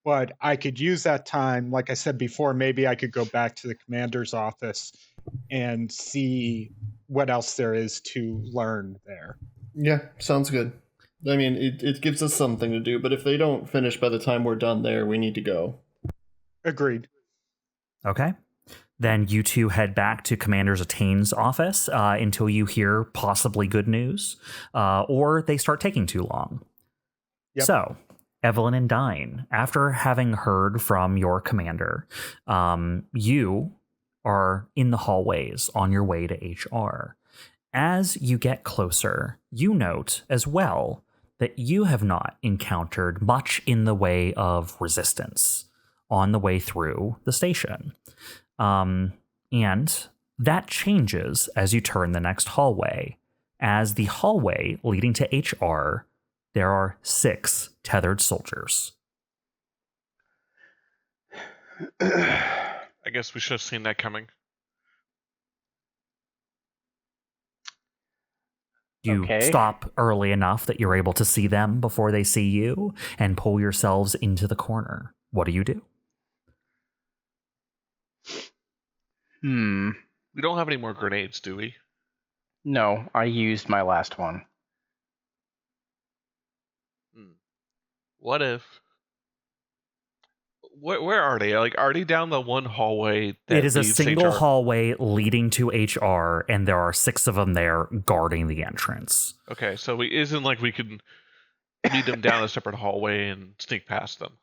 But I could use that time, like I said before, maybe I could go back to the commander's office and see what else there is to learn there. Yeah, sounds good. I mean, it gives us something to do, but if they don't finish by the time we're done there, we need to go. Agreed. Okay. Then you two head back to Commander Attain's office until you hear possibly good news, or they start taking too long. Yep. So, Evelene and Dyne, after having heard from your commander, you are in the hallways on your way to HR. As you get closer, you note as well that you have not encountered much in the way of resistance on the way through the station. And that changes as you turn the next hallway. As the hallway leading to HR, there are 6 tethered soldiers. I guess we should have seen that coming. You stop early enough that you're able to see them before they see you and pull yourselves into the corner. What do you do? We don't have any more grenades, do we? No, I used my last one. What if... Where are they? Are they down the one hallway? It is a single hallway leading to HR, and there are 6 of them there guarding the entrance. Okay, so isn't we can lead them down a separate hallway and sneak past them.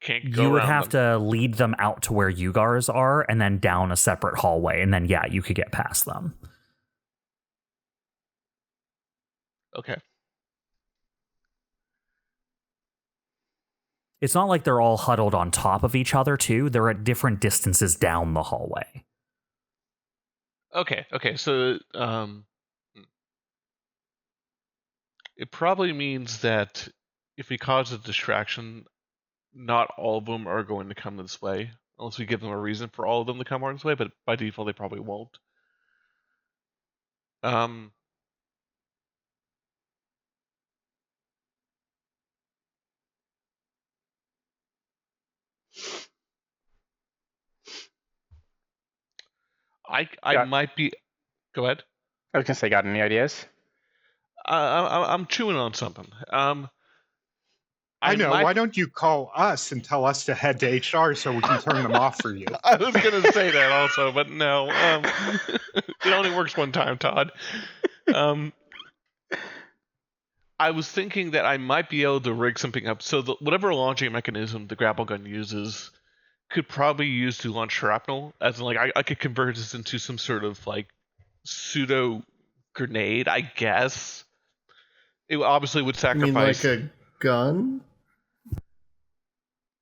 Can't go You would around have them. to lead them out to where you guys are and then down a separate hallway. And then, yeah, you could get past them. Okay. It's not like they're all huddled on top of each other, too. They're at different distances down the hallway. Okay. So, it probably means that if we cause a distraction, not all of them are going to come this way, unless we give them a reason for all of them to come this way, but by default, they probably won't. I might be... Go ahead. I was going to say, got any ideas? I'm chewing on something. I know. Why don't you call us and tell us to head to HR so we can turn them off for you? I was going to say that also, but no. It only works one time, Todd. I was thinking that I might be able to rig something up. So whatever launching mechanism the grapple gun uses could probably use to launch shrapnel. As in, like, I could convert this into some sort of, like, pseudo grenade, I guess. It obviously would sacrifice... You mean like a gun?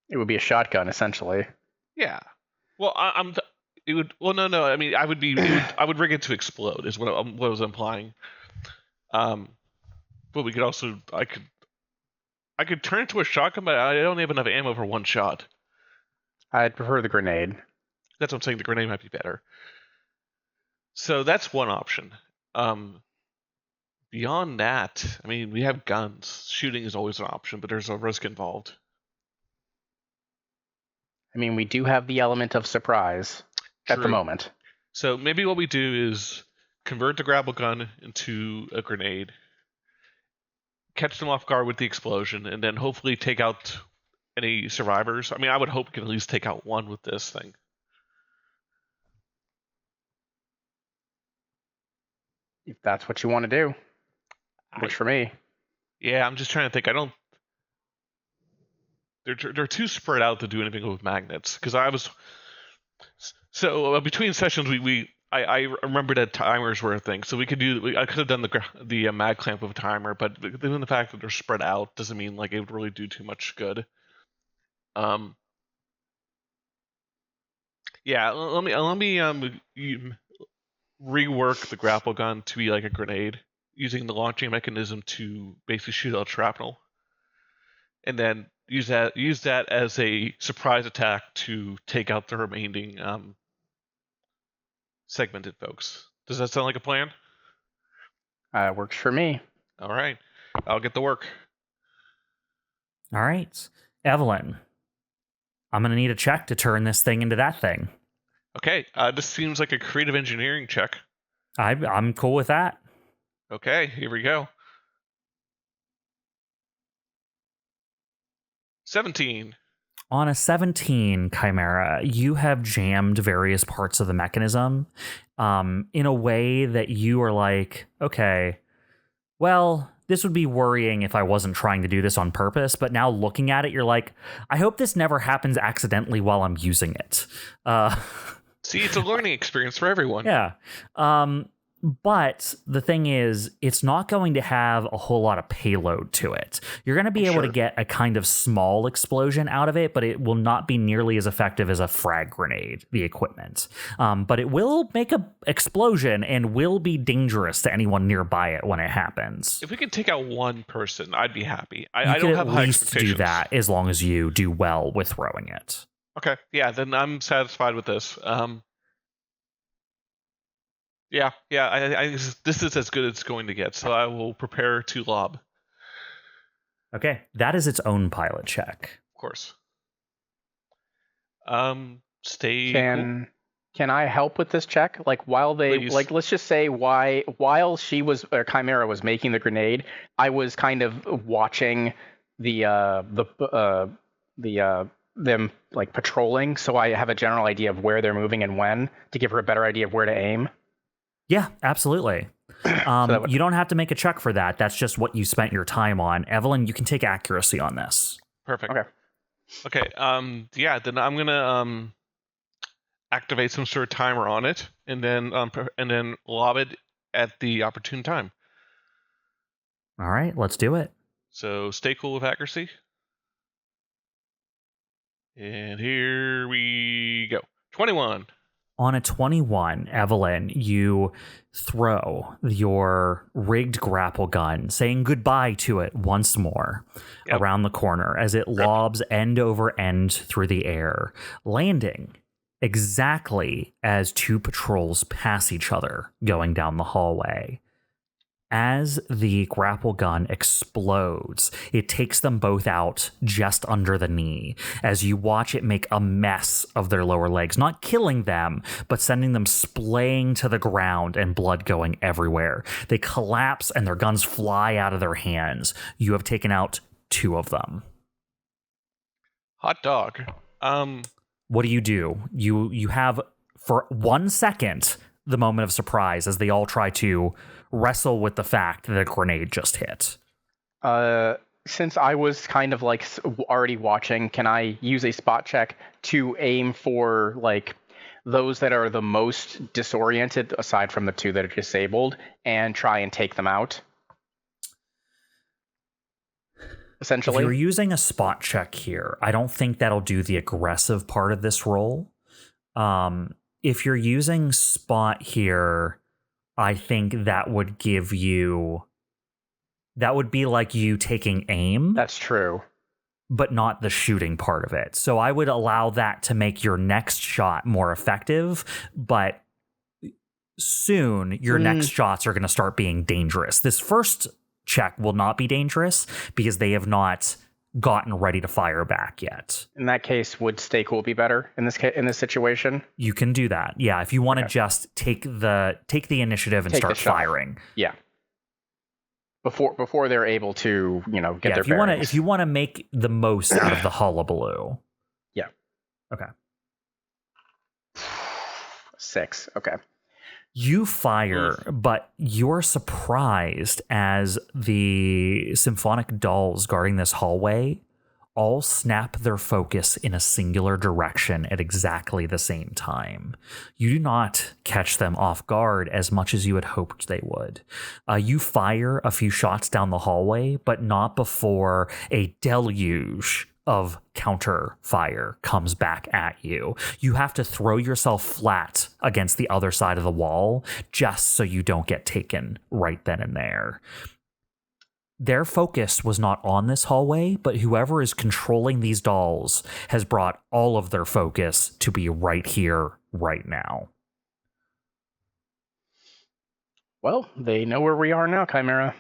It would be a shotgun, essentially. Yeah. Well, it would... Well, no. I mean, I would rig it to explode, is what I was implying. But we could also... I could turn it to a shotgun, but I don't have enough ammo for one shot. I'd prefer the grenade. That's what I'm saying. The grenade might be better. So that's one option. Beyond that, I mean, we have guns. Shooting is always an option, but there's a risk involved. I mean, we do have the element of surprise at the moment. So maybe what we do is convert the grapple gun into a grenade, catch them off guard with the explosion, and then hopefully take out any survivors. I mean, I would hope we can at least take out one with this thing. If that's what you want to do. Works for me. Yeah, I'm just trying to think. They're too spread out to do anything with magnets. Because between sessions, I remembered that timers were a thing. So I could have done the mag clamp with a timer, but given the fact that they're spread out doesn't mean like it would really do too much good. Yeah, let me rework the grapple gun to be like a grenade, using the launching mechanism to basically shoot out shrapnel, and then use that as a surprise attack to take out the remaining segmented folks. Does that sound like a plan? Works for me. All right, I'll get to work. All right, Evelene, I'm gonna need a check to turn this thing into that thing. Okay, this seems like a creative engineering check. I'm cool with that. Okay, here we go. 17. On a 17, Chimera, you have jammed various parts of the mechanism in a way that you are like, okay, well, this would be worrying if I wasn't trying to do this on purpose, but now looking at it, you're like, I hope this never happens accidentally while I'm using it. See, it's a learning experience for everyone. Yeah. But the thing is, it's not going to have a whole lot of payload to it. You're going to be able to get a kind of small explosion out of it, but it will not be nearly as effective as a frag grenade, the equipment. But it will make an explosion and will be dangerous to anyone nearby it when it happens. If we could take out one person, I'd be happy. I You don't could have at high least expectations. do that as long as you do well with throwing it. Okay, yeah, then I'm satisfied with this. Yeah, this is as good as it's going to get, so I will prepare to lob. Okay, that is its own pilot check. Of course. Stay Can I help with this check? Like while they Please. like let's just say while she was Chimera was making the grenade, I was kind of watching them like patrolling, so I have a general idea of where they're moving and when to give her a better idea of where to aim. Yeah, absolutely. You don't have to make a check for that. That's just what you spent your time on. Evelene, you can take accuracy on this. Perfect. Okay. Yeah. Then I'm gonna activate some sort of timer on it, and then lob it at the opportune time. All right, let's do it. So stay cool with accuracy. And here we go. 21. On a 21, Evelene, you throw your rigged grapple gun, saying goodbye to it once more around the corner as it lobs end over end through the air, landing exactly as two patrols pass each other going down the hallway. As the grapple gun explodes, it takes them both out just under the knee as you watch it make a mess of their lower legs, not killing them, but sending them splaying to the ground and blood going everywhere. They collapse and their guns fly out of their hands. You have taken out two of them. Hot dog. What do? You have, for 1 second, the moment of surprise as they all try to wrestle with the fact that a grenade just hit. Since I was kind of like already watching, can I use a spot check to aim for like those that are the most disoriented, aside from the two that are disabled, and try and take them out? Essentially, if you're using a spot check here, I don't think that'll do the aggressive part of this roll. If you're using spot here, I think that would give you... That would be like you taking aim. That's true. But not the shooting part of it. So I would allow that to make your next shot more effective, but soon your next shots are going to start being dangerous. This first check will not be dangerous because they have not gotten ready to fire back yet. In that case, would stay cool be better in this situation? You can do that. Yeah, if you want to just take the initiative and start firing. Yeah. Before they're able to, get their bearings. If you want to make the most out of the hullabaloo. Yeah. Okay. 6. Okay. You fire, but you're surprised as the symphonic dolls guarding this hallway all snap their focus in a singular direction at exactly the same time. You do not catch them off guard as much as you had hoped they would. You fire a few shots down the hallway, but not before a deluge of counter fire comes back at you. You have to throw yourself flat against the other side of the wall just so you don't get taken right then and there. Their focus was not on this hallway, but whoever is controlling these dolls has brought all of their focus to be right here, right now. Well, they know where we are now, Chimera.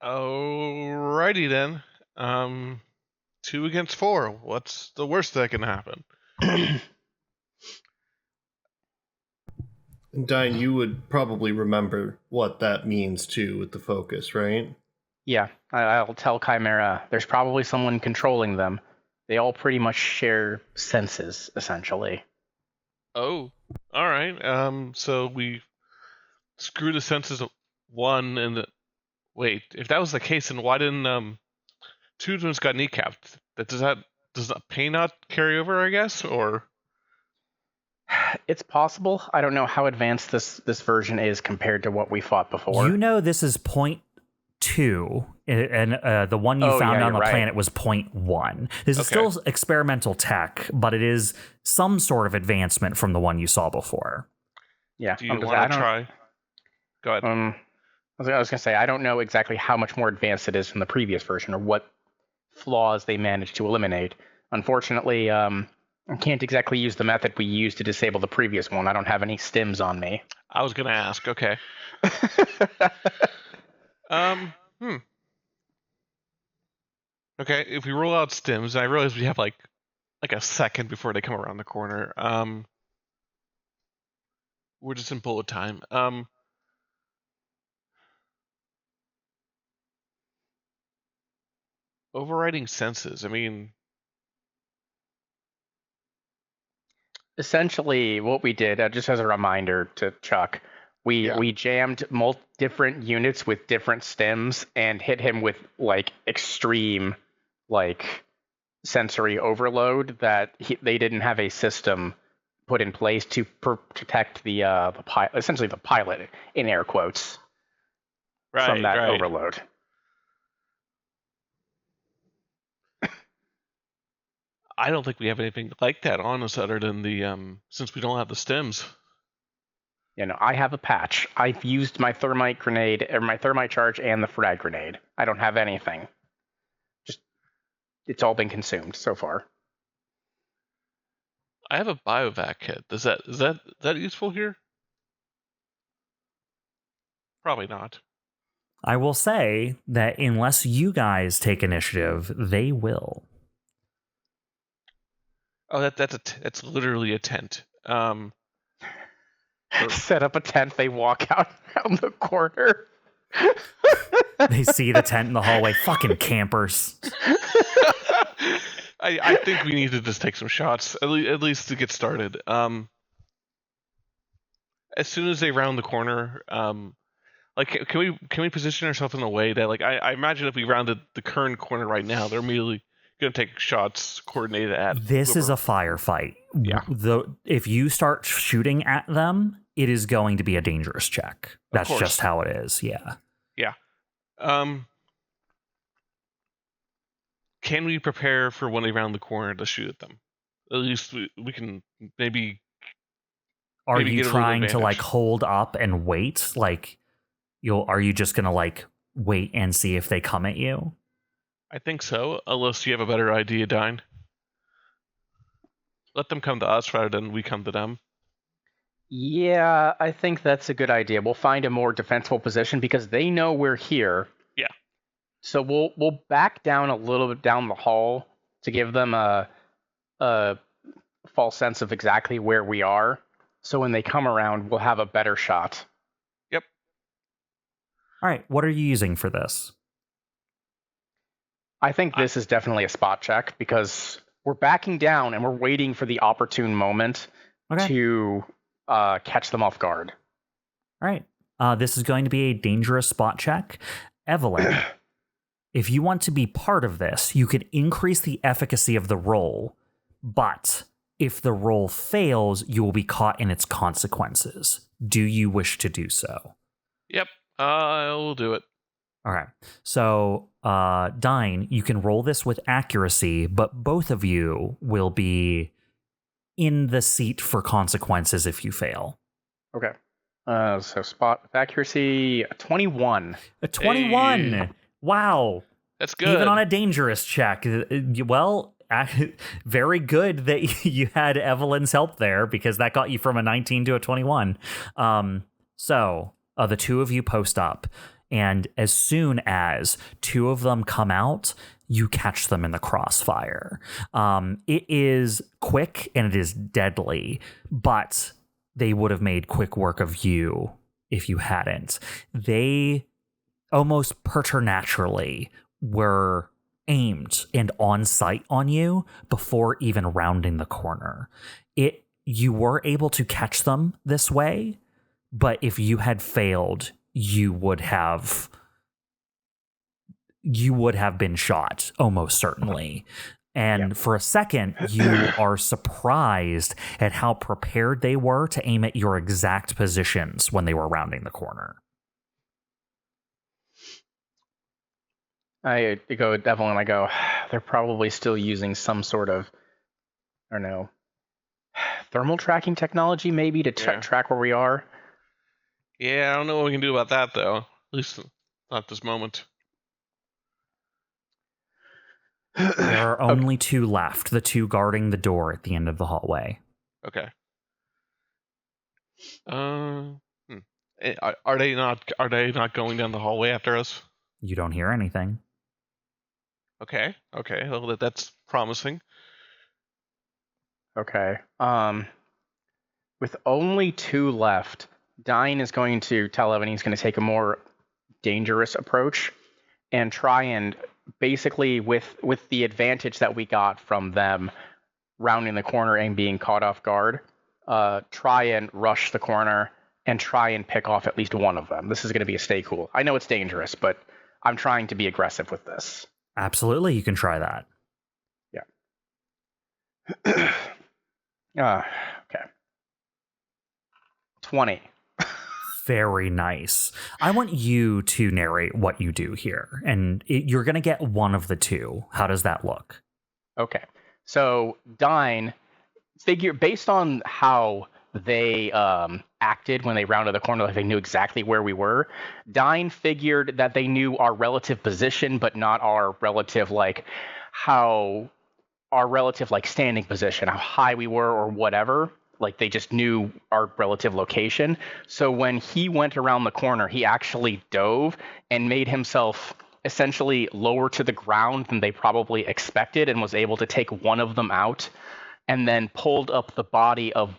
Alrighty then. 2 against 4. What's the worst that can happen? And Dyne, you would probably remember what that means too with the focus, right? Yeah, I'll tell Chimera there's probably someone controlling them. They all pretty much share senses, essentially. Oh, all right. So we screw the senses of one and the... Wait, if that was the case, then why didn't two of them got kneecapped? Does that pain not carry over, I guess, or? It's possible. I don't know how advanced this version is compared to what we fought before. This is 0.2, and the one you found on the planet was 0.1. This is still experimental tech, but it is some sort of advancement from the one you saw before. Yeah. Do you want to try? Go ahead. I was going to say, I don't know exactly how much more advanced it is from the previous version or what flaws they managed to eliminate. Unfortunately, I can't exactly use the method we used to disable the previous one. I don't have any stims on me. I was going to ask. Okay. Okay, if we roll out stims, I realize we have like a second before they come around the corner. We're just in bullet time. Overriding senses. I mean, essentially what we did, just as a reminder to Chuck, We jammed different units with different stems and hit him with like extreme like sensory overload that they didn't have a system put in place to protect the pilot, essentially the pilot in air quotes, from that overload. I don't think we have anything like that on us other than the since we don't have the stems. You know, I have a patch. I've used my thermite grenade, or my thermite charge, and the frag grenade. I don't have anything. Just, it's all been consumed so far. I have a biovac kit. Is that useful here? Probably not. I will say that unless you guys take initiative, they will. Oh, that's literally a tent. Set up a tent. They walk out around the corner. They see the tent in the hallway. Fucking campers. I think we need to just take some shots, at least to get started. As soon as they round the corner, like can we position ourselves in a way that, like, I imagine if we rounded the current corner right now, they're immediately going to take shots coordinated at. This is a firefight. Yeah. If you start shooting at them, it is going to be a dangerous check. That's just how it is. Yeah. Yeah. Can we prepare for when they round the corner to shoot at them? At least we can maybe. Are you trying to like hold up and wait? Like, are you just gonna like wait and see if they come at you? I think so, unless you have a better idea, Dyne. Let them come to us rather than we come to them. Yeah, I think that's a good idea. We'll find a more defensible position because they know we're here. Yeah. So we'll back down a little bit down the hall to give them a false sense of exactly where we are. So when they come around, we'll have a better shot. Yep. All right, what are you using for this? I think this is definitely a spot check because we're backing down and we're waiting for the opportune moment to catch them off guard. All right. This is going to be a dangerous spot check. Evelene, if you want to be part of this, you could increase the efficacy of the roll, but if the roll fails, you will be caught in its consequences. Do you wish to do so? Yep, I'll do it. All right. So, Dyne, you can roll this with accuracy, but both of you will be in the seat for consequences if you fail. Okay. So spot with accuracy, a 21. A 21. Hey. Wow. That's good. Even on a dangerous check. Well, very good that you had Evelene's help there because that got you from a 19 to a 21. So the two of you post up. And as soon as two of them come out, you catch them in the crossfire. It is quick and it is deadly, but they would have made quick work of you if you hadn't. They almost preternaturally were aimed and on sight on you before even rounding the corner. You were able to catch them this way, but if you had failed, you would have been shot, almost certainly. And for a second, you are surprised at how prepared they were to aim at your exact positions when they were rounding the corner. I go with Evelene and I go, they're probably still using some sort of, I don't know, thermal tracking technology maybe to track where we are. Yeah, I don't know what we can do about that, though. At least not this moment. There are only two left, the two guarding the door at the end of the hallway. Okay. Are they not going down the hallway after us? You don't hear anything. Okay. Well, that's promising. Okay. With only two left, Dyne is going to tell Evan he's going to take a more dangerous approach and try and basically with the advantage that we got from them rounding the corner and being caught off guard, try and rush the corner and try and pick off at least one of them. This is going to be a stay cool. I know it's dangerous, but I'm trying to be aggressive with this. Absolutely, you can try that. Yeah. Okay. 20. Very nice. I want you to narrate what you do here, and you're going to get one of the two. How does that look? Okay. So Dyne, based on how they acted when they rounded the corner, like they knew exactly where we were, Dyne figured that they knew our relative position, but not our relative, like, standing position, how high we were or whatever. Like, they just knew our relative location. So when he went around the corner, he actually dove and made himself essentially lower to the ground than they probably expected, and was able to take one of them out, and then pulled up the body of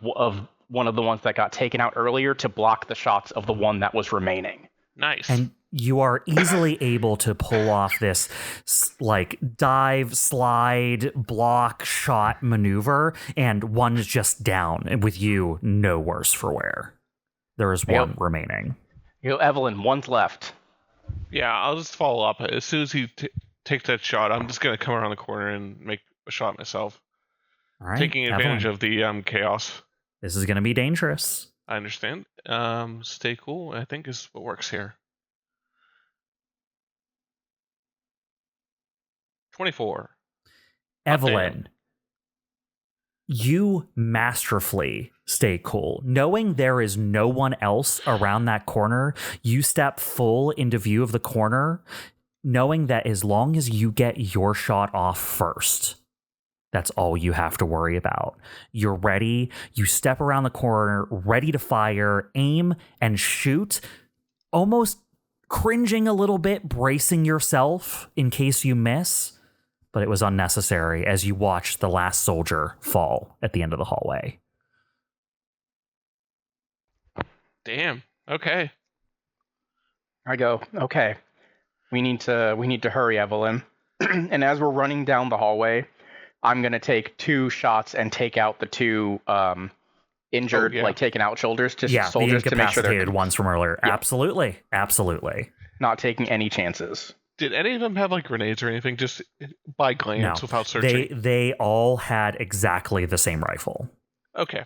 one of the ones that got taken out earlier to block the shots of the one that was remaining. Nice. And you are easily able to pull off this like dive, slide, block, shot maneuver, and one is just down, and with you no worse for wear. There is one remaining. Evelene, one's left. Yeah, I'll just follow up. As soon as he takes that shot, I'm just going to come around the corner and make a shot myself. All right, Taking advantage Evelene. of the chaos. This is going to be dangerous. I understand. Stay cool, I think, is what works here. 24. Evelene, you masterfully stay cool. Knowing there is no one else around that corner, you step full into view of the corner, knowing that as long as you get your shot off first, that's all you have to worry about. You're ready. You step around the corner, ready to fire, aim, and shoot, almost cringing a little bit, bracing yourself in case you miss. But it was unnecessary as you watched the last soldier fall at the end of the hallway. Damn. Okay. I go, okay. We need to hurry, Evelene. And as we're running down the hallway, I'm gonna take 2 shots and take out the 2 injured, like taken out soldiers, The soldiers to make sure they're incapacitated ones from earlier. Yeah. Absolutely. Not taking any chances. Did any of them have like grenades or anything? Just by glance, without searching. They all had exactly the same rifle. Okay.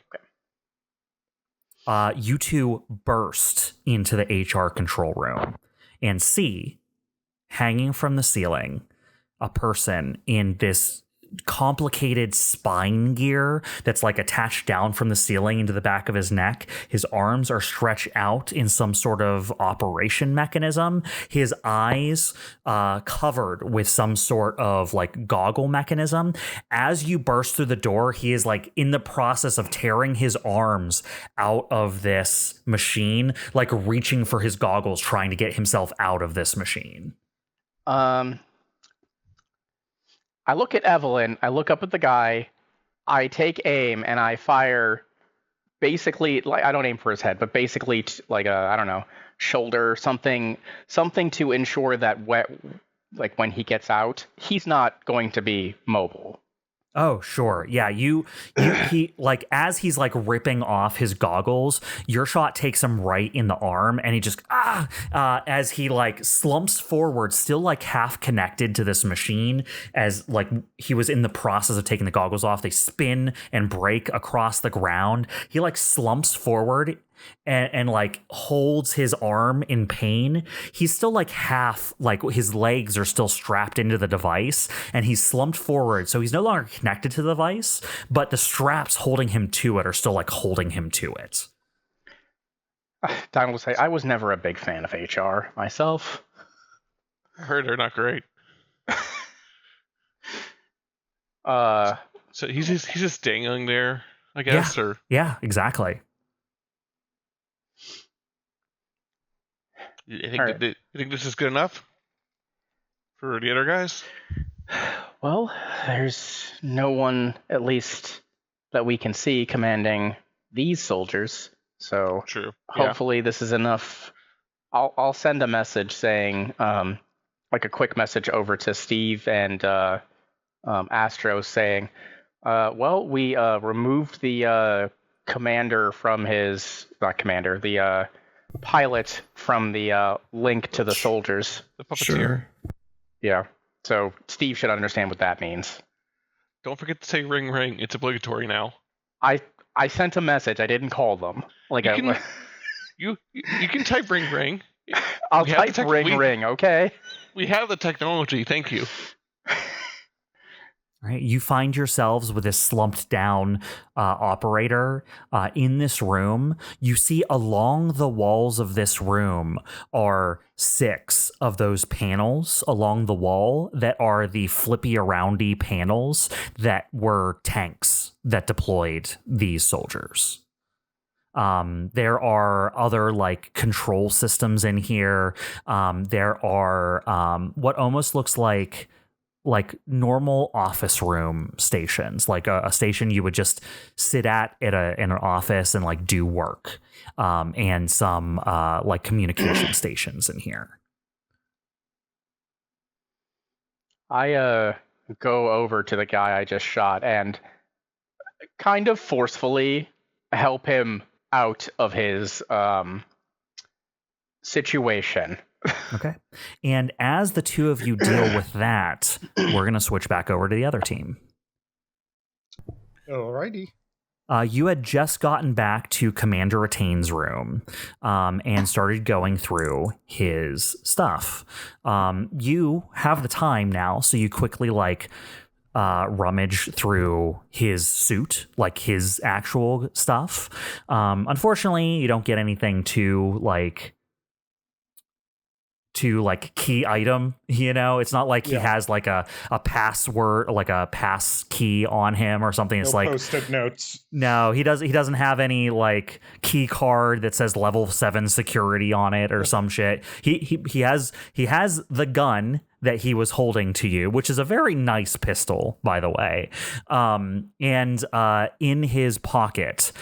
You two burst into the HR control room and see, hanging from the ceiling, a person in this complicated spine gear that's like attached down from the ceiling into the back of his neck. His arms are stretched out in some sort of operation mechanism. His eyes covered with some sort of like goggle mechanism. As you burst through the door, he is like in the process of tearing his arms out of this machine, like reaching for his goggles, trying to get himself out of this machine. I look at Evelene, I look up at the guy, I take aim, and I fire basically, like, I don't aim for his head, but basically like a, I don't know, shoulder, something to ensure that like when he gets out, he's not going to be mobile. Oh, sure. Yeah, he like as he's like ripping off his goggles, your shot takes him right in the arm, and he just as he like slumps forward, still like half connected to this machine, as like he was in the process of taking the goggles off. They spin and break across the ground. He like slumps forward and like holds his arm in pain. He's still like half, like his legs are still strapped into the device, and he's slumped forward, so he's no longer connected to the device, but the straps holding him to it are still like holding him to it. Dyne will say, I was never a big fan of HR myself. I heard they're not great. So he's just dangling there, I guess, or yeah, exactly. You think this is good enough for the other guys? Well, there's no one, at least that we can see, commanding these soldiers. So true. Hopefully this is enough. I'll send a message saying, like a quick message over to Steve and Astro saying, well, we removed the commander from his not commander, the pilot from the link to the soldiers. The puppeteer. Sure. Yeah. So Steve should understand what that means. Don't forget to say ring ring. It's obligatory now. I sent a message. I didn't call them. Like you can type ring ring. I'll type ring. Okay. We have the technology. Thank you. Right, you find yourselves with this slumped down operator in this room. You see along the walls of this room are 6 of those panels along the wall that are the flippy aroundy panels that were tanks that deployed these soldiers. There are other like control systems in here. There are what almost looks like normal office room stations, like a station you would just sit at in an office and like do work, and some like communication stations in here. I go over to the guy I just shot and kind of forcefully help him out of his situation. Okay. And as the two of you deal with that, we're going to switch back over to the other team. Alrighty. You had just gotten back to Commander Attain's room and started going through his stuff. You have the time now, so you quickly rummage through his suit, like his actual stuff. Unfortunately, you don't get anything too key item, it's not like he has like a password, like a pass key on him or something. It's like post-it notes. No, he doesn't have any like key card that says level 7 security on it or some shit. He has the gun that he was holding to you, which is a very nice pistol, by the way. And in his pocket,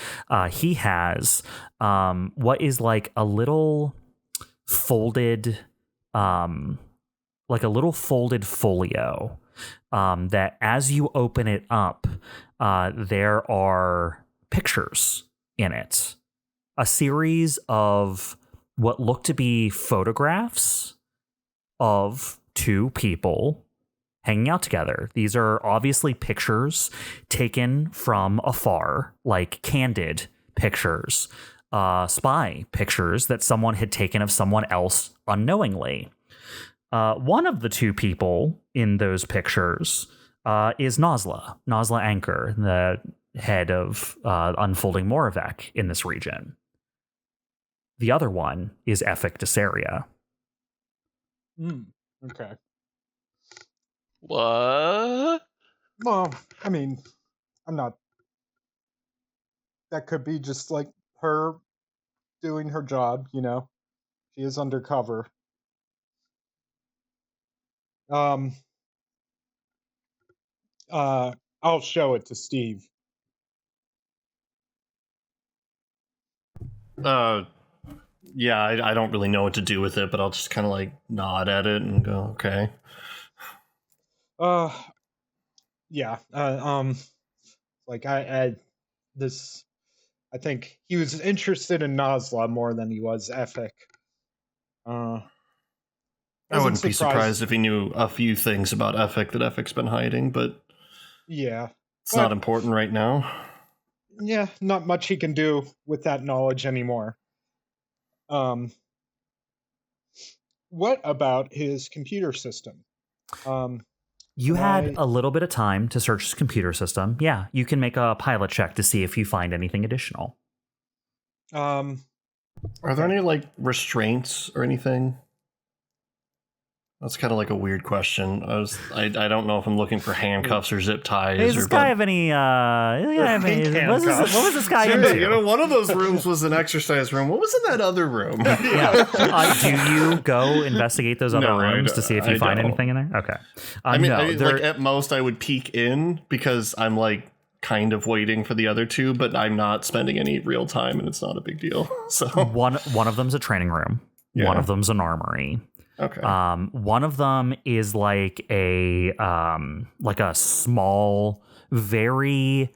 he has what is like a little folded folio that as you open it up, there are pictures in it. A series of what look to be photographs of 2 people hanging out together. These are obviously pictures taken from afar, like candid pictures. Spy pictures that someone had taken of someone else unknowingly. One of the 2 people in those pictures is Nosla Anchor, the head of Unfolding Moravec in this region. The other one is Efik Desaria. Okay. What? Well, I mean, I'm not... That could be just like her doing her job, She is undercover. I'll show it to Steve. Yeah, I don't really know what to do with it, but I'll just kind of like nod at it and go, okay. Yeah. I think he was interested in Nosla more than he was Efik. I wouldn't be surprised if he knew a few things about Efik that Efik's been hiding, but yeah, it's not important right now. Yeah, not much he can do with that knowledge anymore. What about his computer system? You had a little bit of time to search his computer system. Yeah, you can make a pilot check to see if you find anything additional. Are there any like restraints or anything? That's kind of like a weird question. I don't know if I'm looking for handcuffs or zip ties. Does this guy have any? What was this guy into? One of those rooms was an exercise room. What was in that other room? Yeah. Do you go investigate those other rooms to see if you find anything in there? Okay. Like at most I would peek in because I'm like kind of waiting for the other 2, but I'm not spending any real time, and it's not a big deal. So one of them's a training room. Yeah. One of them's an armory. Okay. One of them is like a small, very,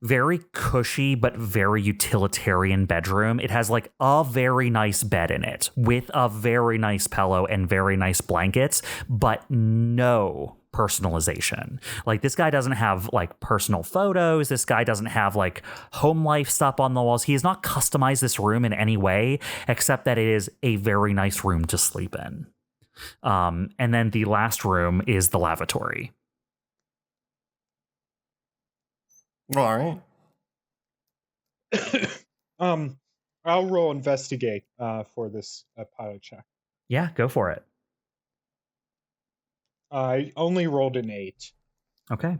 very cushy but very utilitarian bedroom. It has like a very nice bed in it with a very nice pillow and very nice blankets, but no personalization. Like, this guy doesn't have like personal photos. This guy doesn't have like home life stuff on the walls. He has not customized this room in any way except that it is a very nice room to sleep in. And then the last room is the lavatory. All right. I'll roll investigate for this pilot check. Yeah, go for it. I only rolled an 8. Okay.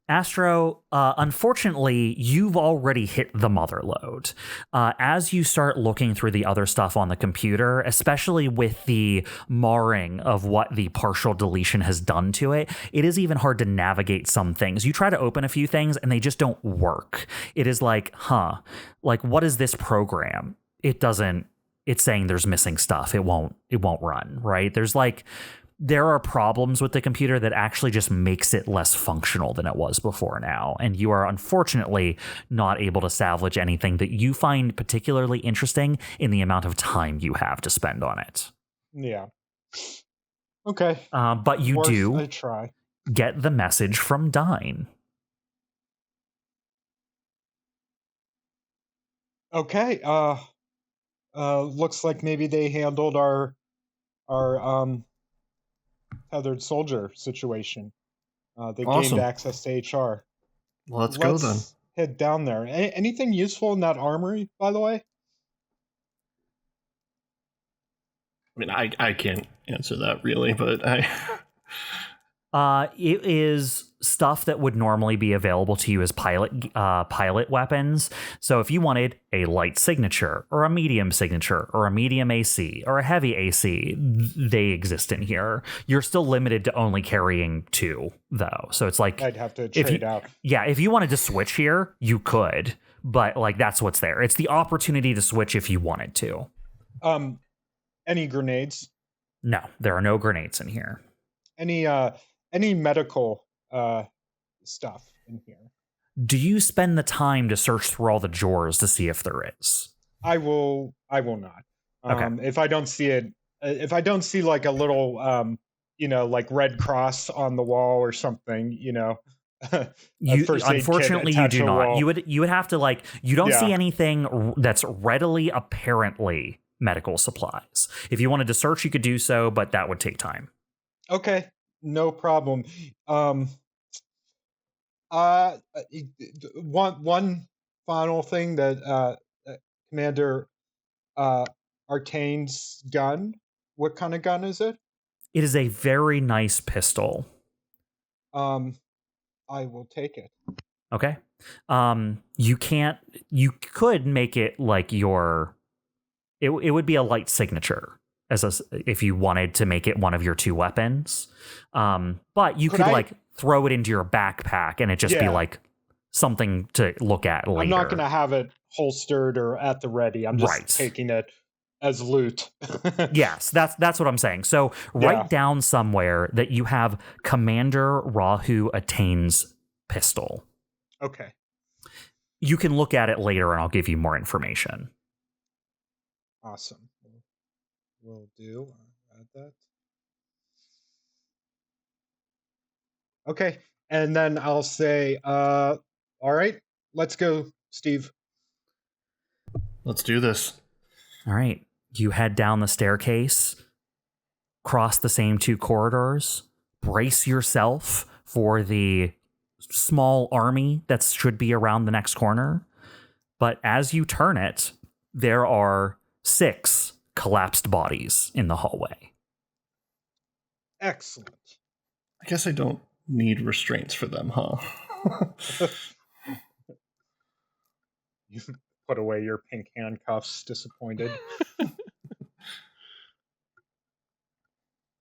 Astro, unfortunately, you've already hit the mother load. As you start looking through the other stuff on the computer, especially with the marring of what the partial deletion has done to it, it is even hard to navigate some things. You try to open a few things and they just don't work. It is like, like, what is this program? It doesn't, it's saying there's missing stuff. It won't run, right? There are problems with the computer that actually just makes it less functional than it was before now. And you are unfortunately not able to salvage anything that you find particularly interesting in the amount of time you have to spend on it. Yeah. Okay. But you do I try. get the message from Dyne. Okay. Looks like maybe they handled our tethered soldier situation. They Awesome. gained access to HR. Let's go then. Head down there. Anything useful in that armory, by the way? I mean, I can't answer that really, but It is stuff that would normally be available to you as pilot weapons. So if you wanted a light signature or a medium signature or a medium AC or a heavy AC, they exist in here. You're still limited to only carrying 2, though. So it's like, I'd have to trade out. Yeah, if you wanted to switch here, you could, but like, that's what's there. It's the opportunity to switch if you wanted to. Any grenades? No, there are no grenades in here. Any medical stuff in here? Do you spend the time to search through all the drawers to see if there is? I will not. Okay. If I don't see it, if I don't see like a little, like Red Cross on the wall or something, Unfortunately, you do not. You would have to like. You don't see anything that's readily apparently medical supplies. If you wanted to search, you could do so, but that would take time. Okay. No problem. One final thing that Commander Attain's gun. What kind of gun is it? It is a very nice pistol. I will take it. Okay. You could make it like it would be a light signature if you wanted to make it one of your 2 weapons. But you could like throw it into your backpack and it just be like something to look at later. I'm not going to have it holstered or at the ready. I'm just taking it as loot. Yes, that's what I'm saying. So write down somewhere that you have Commander Rahu Attain's pistol. Okay. You can look at it later and I'll give you more information. Awesome. Will do. I'll add that. Okay. And then I'll say, all right, let's go, Steve. Let's do this. All right. You head down the staircase, cross the same 2 corridors, brace yourself for the small army that should be around the next corner. But as you turn it, there are 6 collapsed bodies in the hallway. Excellent. I guess I don't need restraints for them, huh? You put away your pink handcuffs, disappointed.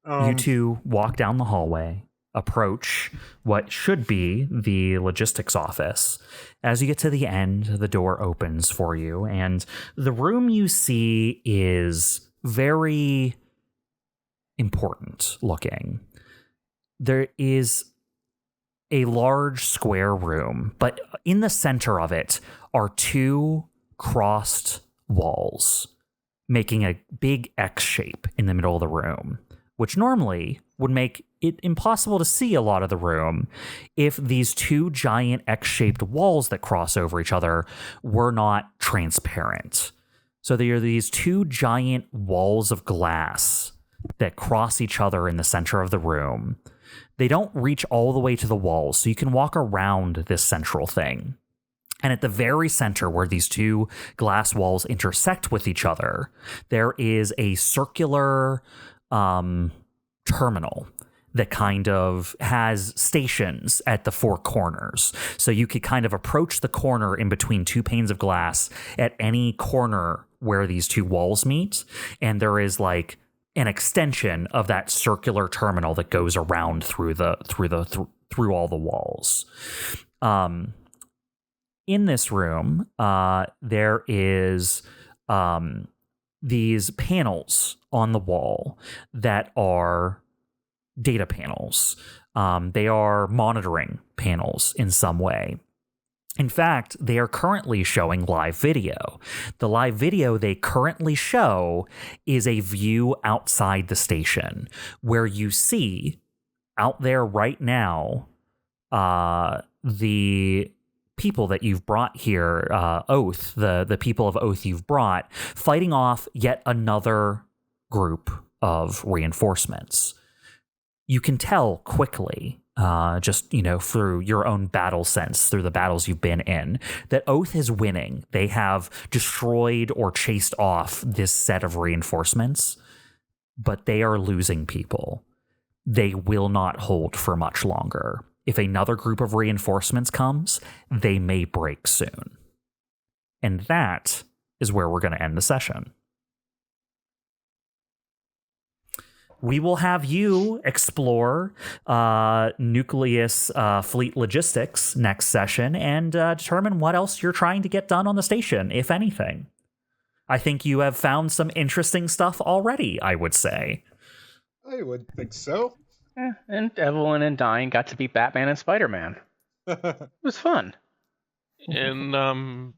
You 2 walk down the hallway, approach what should be the logistics office. As you get to the end, the door opens for you, and the room you see is very important looking. There is a large square room, but in the center of it are two crossed walls, making a big X shape in the middle of the room, which normally would make it impossible to see a lot of the room if these two giant X-shaped walls that cross over each other were not transparent. So there are these two giant walls of glass that cross each other in the center of the room. They don't reach all the way to the walls, so you can walk around this central thing. And at the very center where these two glass walls intersect with each other, there is a circular terminal that kind of has stations at the four corners. So you could kind of approach the corner in between two panes of glass at any corner where these two walls meet. And there is like an extension of that circular terminal that goes around through all the walls. In this room, there is these panels on the wall that are data panels. They are monitoring panels in some way. In fact, they are currently showing live video. The live video they currently show is a view outside the station where you see out there right now the people that you've brought here, Oath, the people of Oath you've brought, fighting off yet another group of reinforcements. You can tell quickly, just, through your own battle sense, through the battles you've been in, that Oath is winning. They have destroyed or chased off this set of reinforcements, but they are losing people. They will not hold for much longer. If another group of reinforcements comes, they may break soon. And that is where we're going to end the session. We will have you explore Nucleus Fleet Logistics next session and determine what else you're trying to get done on the station, if anything. I think you have found some interesting stuff already, I would say. I would think so. Yeah, and Evelene and Dyne got to be Batman and Spider-Man. It was fun. And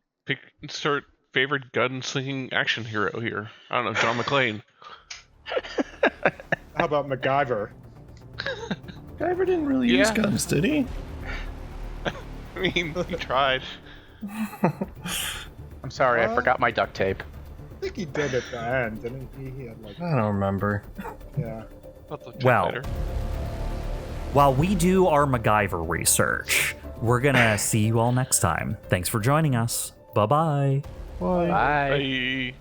start favorite gun-slinging action hero here. I don't know, John McClane. How about MacGyver? MacGyver didn't really use guns, did he? I mean, he tried. I'm sorry, I forgot my duct tape. I think he did at the end, didn't he? He had I don't remember. Yeah. Well, while we do our MacGyver research, we're going to see you all next time. Thanks for joining us. Bye-bye. Bye. Bye.